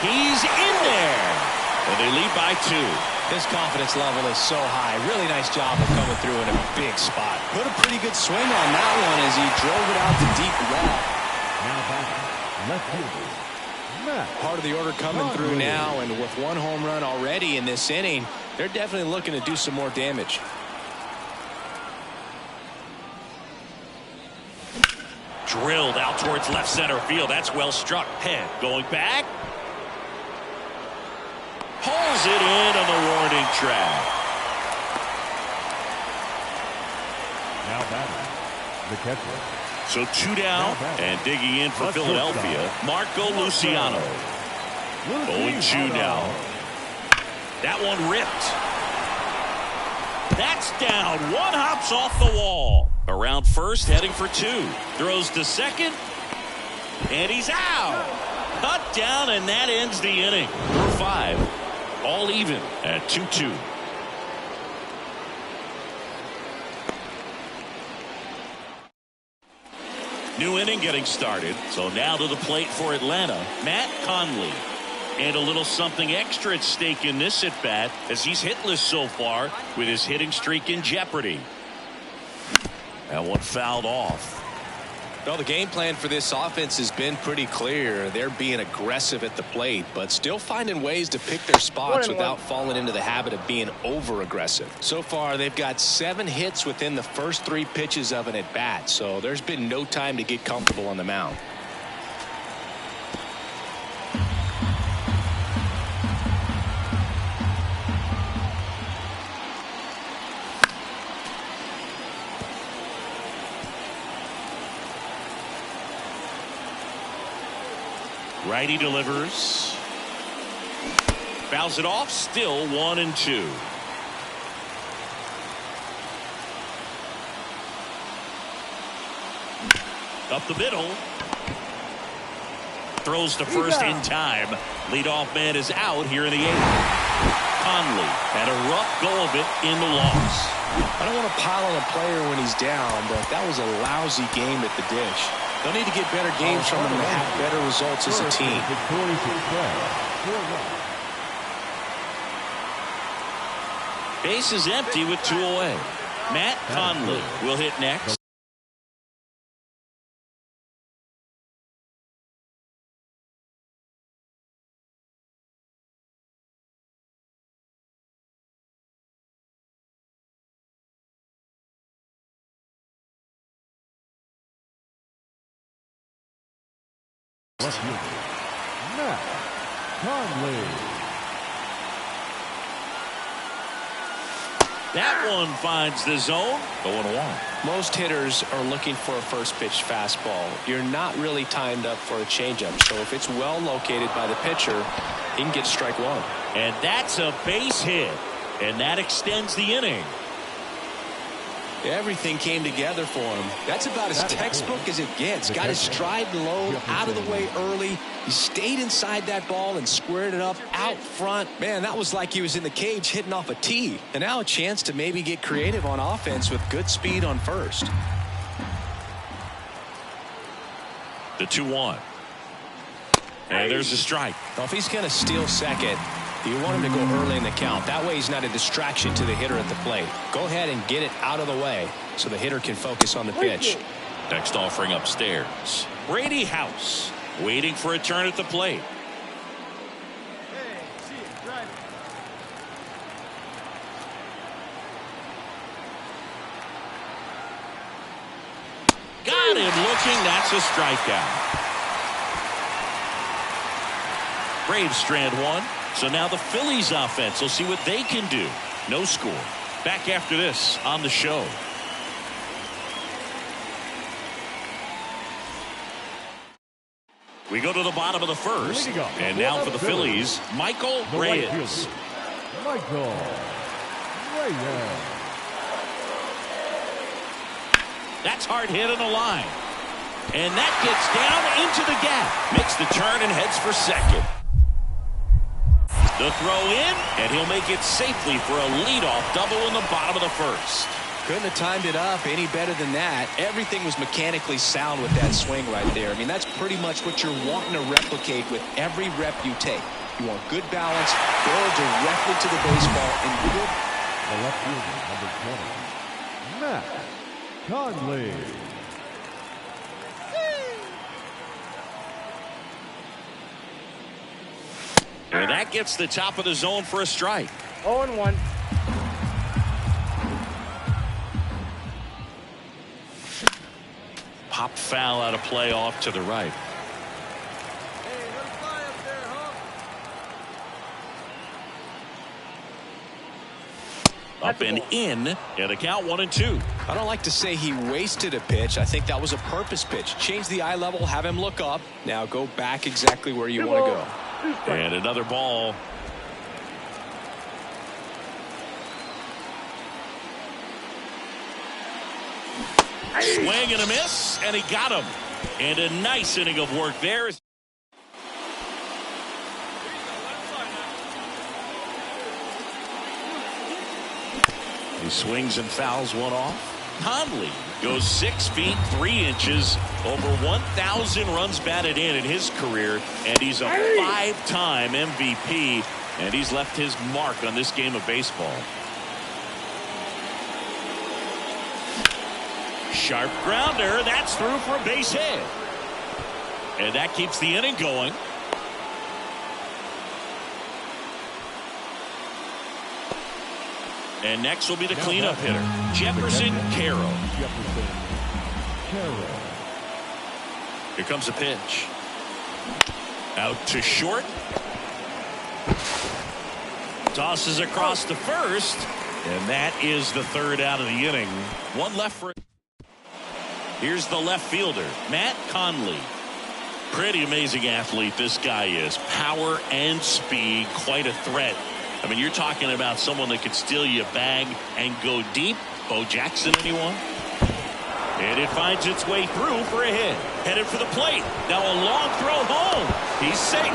He's in there. And they lead by 2. His confidence level is so high. Really nice job of coming through in a big spot. Put a pretty good swing on that one as he drove it out to deep left. Now batting, left fielder, Matt. Part of the order coming through now, and with one home run already in this inning, they're definitely looking to do some more damage. Drilled out towards left center field. That's well struck. Penn going back. Pulls it in on the warning track. Now batting, the catcher. So 2 down and digging in for Philadelphia, Marco Luciano. 0-2 now. That one ripped. That's down. One hops off the wall. Around first, heading for 2. Throws to second. And he's out. Cut down, and that ends the inning. Through 5. All even at 2-2. New inning getting started. So now to the plate for Atlanta, Matt Conley. And a little something extra at stake in this at bat as he's hitless so far with his hitting streak in jeopardy. That one fouled off. Well, the game plan for this offense has been pretty clear. They're being aggressive at the plate, but still finding ways to pick their spots without falling into the habit of being over-aggressive. So far, they've got 7 hits within the first 3 pitches of an at-bat, so there's been no time to get comfortable on the mound. Righty delivers. Fouls it off. Still 1-2. Up the middle. Throws to first in time. Leadoff man is out here in the 8th. Conley had a rough go of it in the loss. I don't want to pile on a player when he's down, but that was a lousy game at the dish. They'll need to get better games from him to have better results as a team. Base is empty with 2 away. Matt Conley will hit next. Matt Conley. That one finds the zone. 0-1. Most hitters are looking for a first pitch fastball. You're not really timed up for a changeup. So if it's well located by the pitcher, he can get strike 1. And that's a base hit. And that extends the inning. Everything came together for him. That's about as textbook as it gets. Got his stride low, out of the way early. He stayed inside that ball and squared it up out front. Man, that was like he was in the cage hitting off a tee. And now a chance to maybe get creative on offense with good speed on first. The 2-1. And there's a strike. Well, if he's going to steal second, you want him to go early in the count. That way he's not a distraction to the hitter at the plate. Go ahead and get it out of the way so the hitter can focus on the pitch. Next offering upstairs. Brady House waiting for a turn at the plate. Hey, see it, drive it. Got him looking. That's a strikeout. Braves strand one. So now the Phillies offense will see what they can do. No score. Back after this on the show. We go to the bottom of the first. And now for the Phillies, Michael Reyes. Michael Reyes. That's hard hit on the line. And that gets down into the gap. Makes the turn and heads for second. The throw in, and he'll make it safely for a leadoff double in the bottom of the first. Couldn't have timed it up any better than that. Everything was mechanically sound with that swing right there. I mean, that's pretty much what you're wanting to replicate with every rep you take. You want good balance, go directly to the baseball, and good. The left fielder, number 20, Matt Conley. And that gets the top of the zone for a strike. 0-1. Pop foul out of play off to the right. Hey, let it fly up there, huh? Up and in, and a count 1-2. I don't like to say he wasted a pitch. I think that was a purpose pitch. Change the eye level, have him look up. Now go back exactly where you want to go. And another ball. Swing and a miss, and he got him. And a nice inning of work there. He swings and fouls one off. Conley goes 6 feet 3 inches, over 1,000 runs batted in his career, and he's a 5-time MVP, and he's left his mark on this game of baseball. Sharp grounder, that's through for a base hit. And that keeps the inning going. And next will be the cleanup hitter, Jefferson Carroll. Here comes a pitch. Out to short. Tosses across to first. And that is the third out of the inning. One left for. Here's the left fielder, Matt Conley. Pretty amazing athlete this guy is. Power and speed, quite a threat. I mean, you're talking about someone that could steal you a bag and go deep. Bo Jackson, anyone? And it finds its way through for a hit. Headed for the plate. Now a long throw home. He's safe.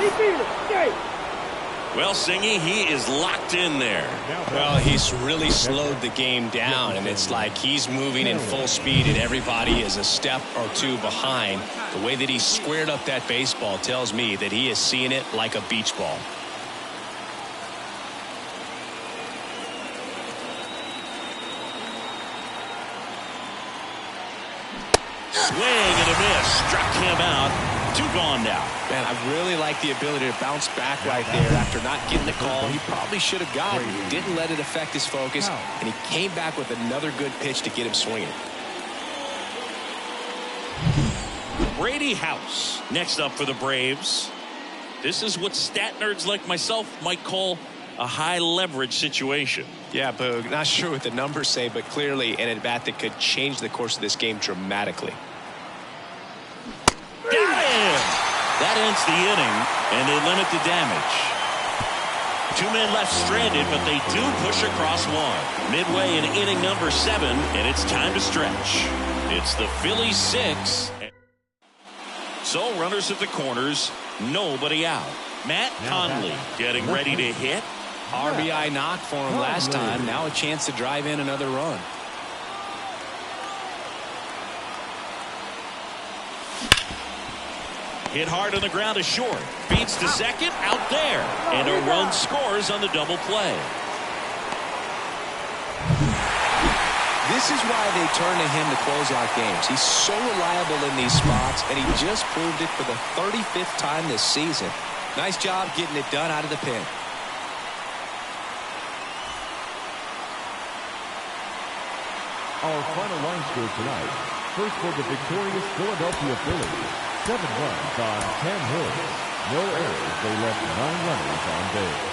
Well, Singy, he is locked in there. Well, he's really slowed the game down, and it's like he's moving in full speed, and everybody is a step or two behind. The way that he squared up that baseball tells me that he is seeing it like a beach ball. Swing and a miss. Struck him out. 2 gone now. Man, I really like the ability to bounce back right there after not getting the call. He probably should have gotten. He didn't let it affect his focus, and he came back with another good pitch to get him swinging. Brady House next up for the Braves. This is what stat nerds like myself might call a high leverage situation. Yeah, Boog, not sure what the numbers say, but clearly an at-bat that could change the course of this game dramatically. Got him! That ends the inning, and they limit the damage. 2 men left stranded, but they do push across one. Midway in inning number 7, and it's time to stretch. It's the Phillies 6. So runners at the corners, nobody out. Matt Conley getting ready to hit. RBI knock for him last time. Now a chance to drive in another run. Hit hard on the ground is short. Beats to second, out there. And a run scores on the double play. This is why they turn to him to close out games. He's so reliable in these spots, and he just proved it for the 35th time this season. Nice job getting it done out of the pen. Our final line score tonight. First for the victorious Philadelphia Phillies. 7 runs on 10 hits. No errors. They left 9 runners on base.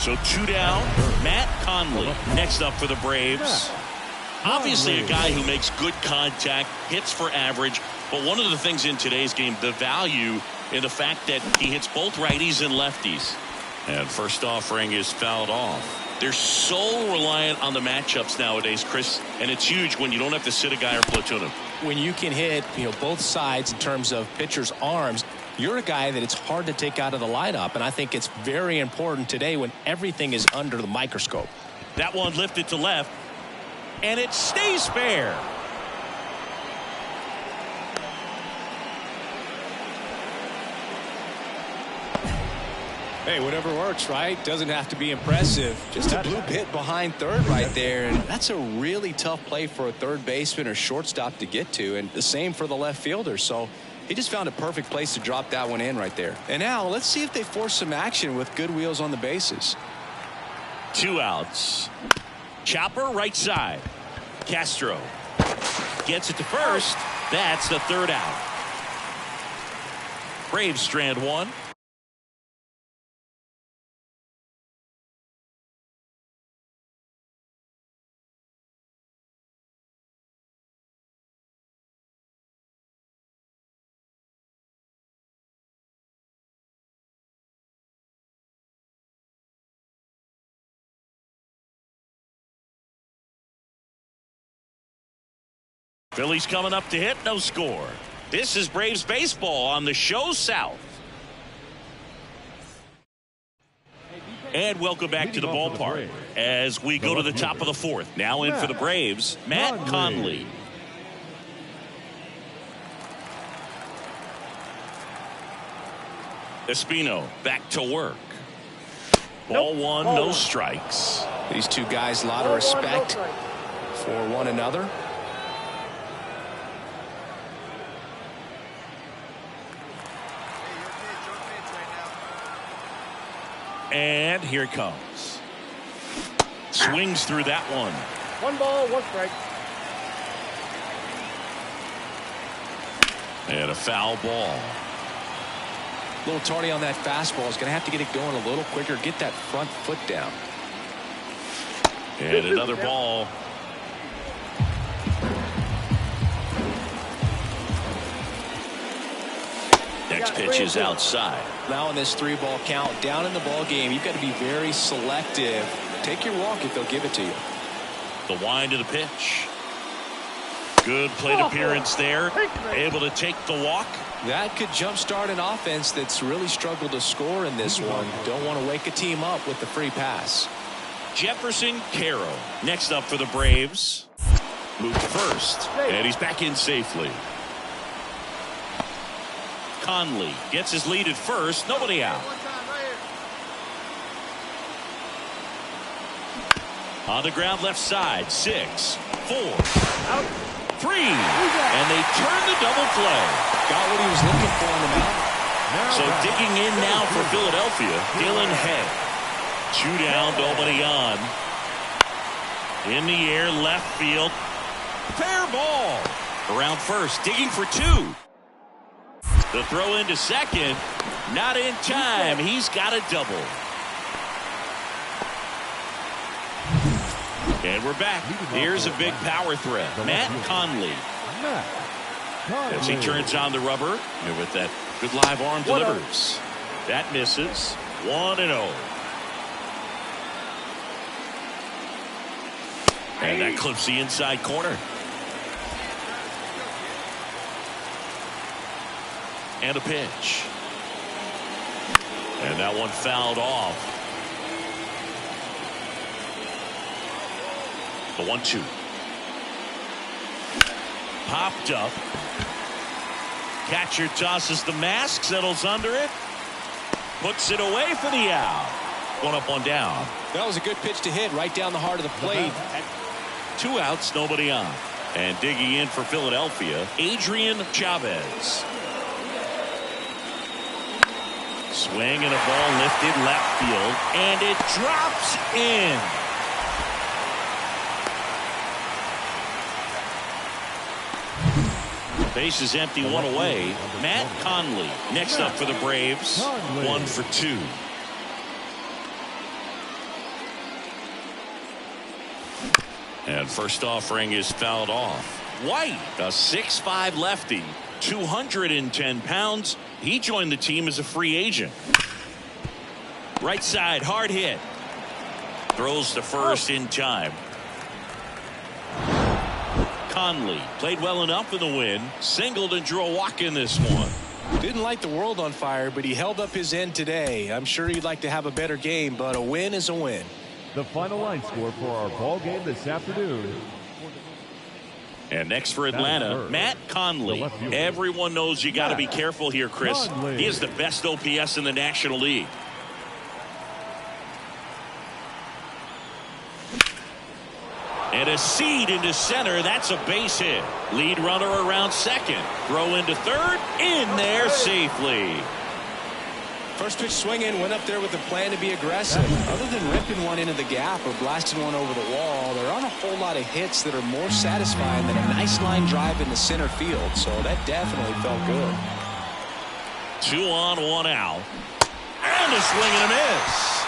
So 2 down. Matt Conley next up for the Braves. Obviously a guy who makes good contact, hits for average. But one of the things in today's game, the value in the fact that he hits both righties and lefties. And first offering is fouled off. They're so reliant on the matchups nowadays, Chris, and it's huge when you don't have to sit a guy or platoon him. When you can hit, both sides in terms of pitchers' arms, you're a guy that it's hard to take out of the lineup, and I think it's very important today when everything is under the microscope. That one lifted to left, and it stays fair. Hey, whatever works, right? Doesn't have to be impressive. Just a blue hit behind third right there, and that's a really tough play for a third baseman or shortstop to get to, and the same for the left fielder. So he just found a perfect place to drop that one in right there. And now let's see if they force some action with good wheels on the bases. 2 outs. Chopper right side. Castro gets it to first. That's the 3rd out. Braves strand 1. Phillies coming up to hit, no score. This is Braves baseball on the show South. And welcome back to the ballpark as we go to the top of the 4th. Now in for the Braves, Matt Conley. Espino back to work. Ball 1, no strikes. These two guys, a lot of respect for one another. And here it comes. Swings through that one. 1 ball, 1 strike. And a foul ball. A little tardy on that fastball. Is going to have to get it going a little quicker. Get that front foot down. And another ball. Next pitch is outside. Now in this 3-ball count, down in the ball game, you've got to be very selective. Take your walk if they'll give it to you. The wind of the pitch. Good plate appearance there. Able to take the walk. That could jumpstart an offense that's really struggled to score in this one. Don't want to wake a team up with the free pass. Jefferson Caro next up for the Braves. Moved to first, and he's back in safely. Conley gets his lead at first. Nobody out. On the ground left side. 6, 4, out, 3. And they turn the double play. Got what he was looking for in the mound. So digging in now for Philadelphia. Dylan Head. 2 down, nobody on. In the air, left field. Fair ball. Around first, digging for 2. The throw into second, not in time. He's got a double. And we're back. Here's a big power threat. Matt Conley. As he turns on the rubber, and with that good live arm delivers. That misses. 1-0. And that clips the inside corner. And a pitch. And that one fouled off. The 1-2. Popped up. Catcher tosses the mask, settles under it, puts it away for the out. One up, one down. That was a good pitch to hit right down the heart of the plate. 2 outs, nobody on. And digging in for Philadelphia, Adrian Chavez. Swing and a ball lifted left field, and it drops in. Base is empty, one away. Matt Conley next up for the Braves. 1 for 2. And first offering is fouled off. White, a 6'5" lefty, 210 pounds. He joined the team as a free agent. Right side, hard hit. Throws to first in time. Conley played well enough in the win. Singled and drew a walk in this one. Didn't light the world on fire, but he held up his end today. I'm sure he'd like to have a better game, but a win is a win. The final line score for our ball game this afternoon. And next for Atlanta, Matt Conley. Everyone knows you got to be careful here, Chris. He is the best OPS in the National League. And a seed into center. That's a base hit. Lead runner around second. Throw into third. In there safely. First pitch swinging, went up there with a plan to be aggressive. Other than ripping one into the gap or blasting one over the wall, there aren't a whole lot of hits that are more satisfying than a nice line drive in the center field. So that definitely felt good. 2 on, 1 out. And a swing and a miss.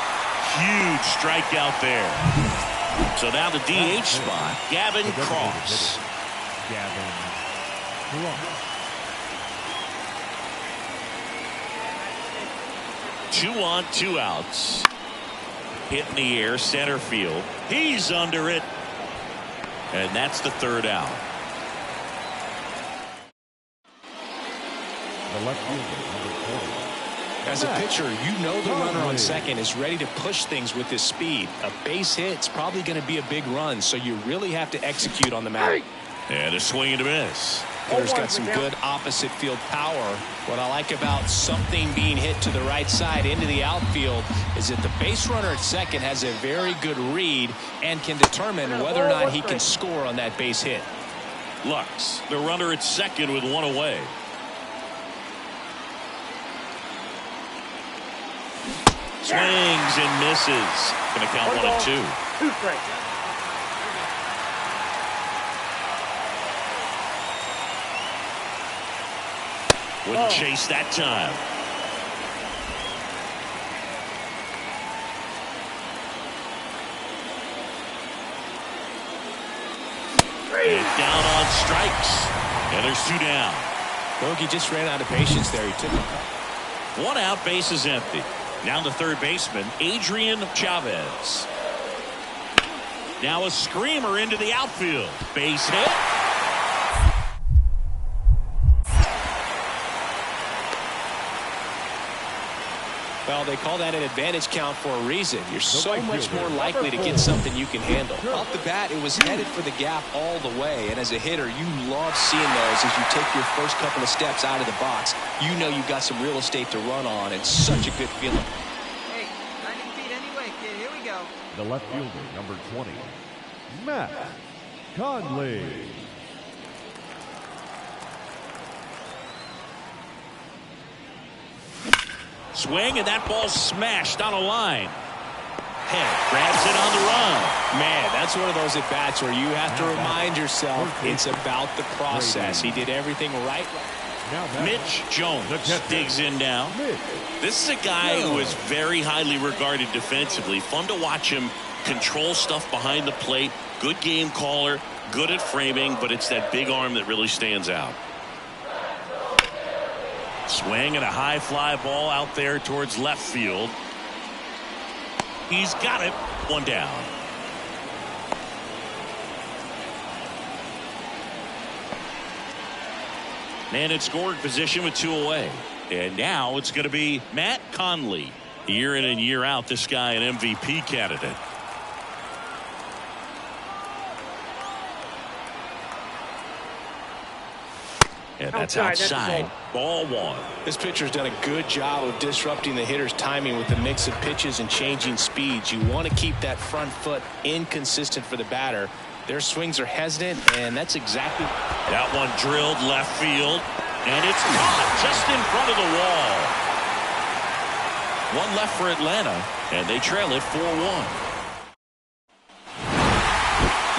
Huge strikeout there. So now the DH spot, Gavin Cross. Gavin Cross. 2 on, 2 outs. Hit in the air, center field. He's under it. And that's the 3rd out. The left fielder, number 40. As a pitcher, you know the runner on second is ready to push things with his speed. A base hit's probably going to be a big run, so you really have to execute on the mound. And a swing and a miss. Hitter's got some good opposite field power. What I like about something being hit to the right side into the outfield is that the base runner at second has a very good read and can determine whether or not he can score on that base hit. Lux, the runner at second with 1 away. Swings and misses. Going to count 1 and 2. 2 strikes. Wouldn't chase that time. And down on strikes. And there's 2 down. Bogey just ran out of patience there. He took it. 1 out, base is empty. Now the third baseman, Adrian Chavez. Now a screamer into the outfield. Base hit. Well, they call that an advantage count for a reason. You're so much more likely to get something you can handle. Off the bat, it was headed for the gap all the way. And as a hitter, you love seeing those as you take your first couple of steps out of the box. You know you've got some real estate to run on. It's such a good feeling. Hey, 90 feet anyway, kid. Here we go. The left fielder, number 20, Matt Conley. Swing, and that ball smashed on a line. Head grabs it on the run. Man, that's one of those at-bats where you have to remind yourself it's about the process. He did everything right. Mitch Jones digs in now. This is a guy who is very highly regarded defensively. Fun to watch him control stuff behind the plate. Good game caller, good at framing, but it's that big arm that really stands out. Swing and a high fly ball out there towards left field. He's got it. 1 down. Man in scoring position with 2 away. And now it's going to be Matt Conley. Year in and year out, this guy an MVP candidate. And That's outside. Ball one. This pitcher's done a good job of disrupting the hitter's timing with the mix of pitches and changing speeds. You want to keep that front foot inconsistent for the batter. Their swings are hesitant, and that's exactly. That one drilled left field, and it's caught just in front of the wall. One left for Atlanta, and they trail it 4-1.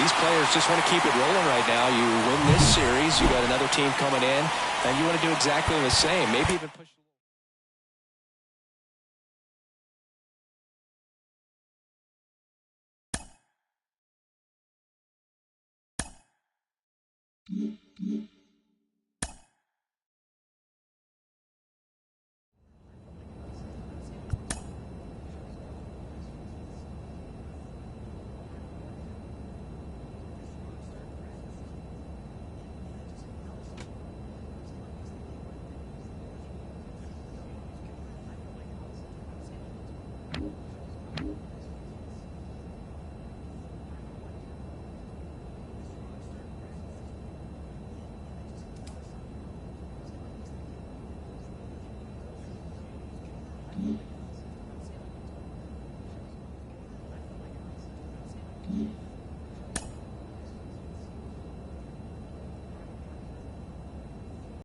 These players just want to keep it rolling right now. You win this series, you got another team coming in, and you want to do exactly the same. Maybe even push. Mm-hmm.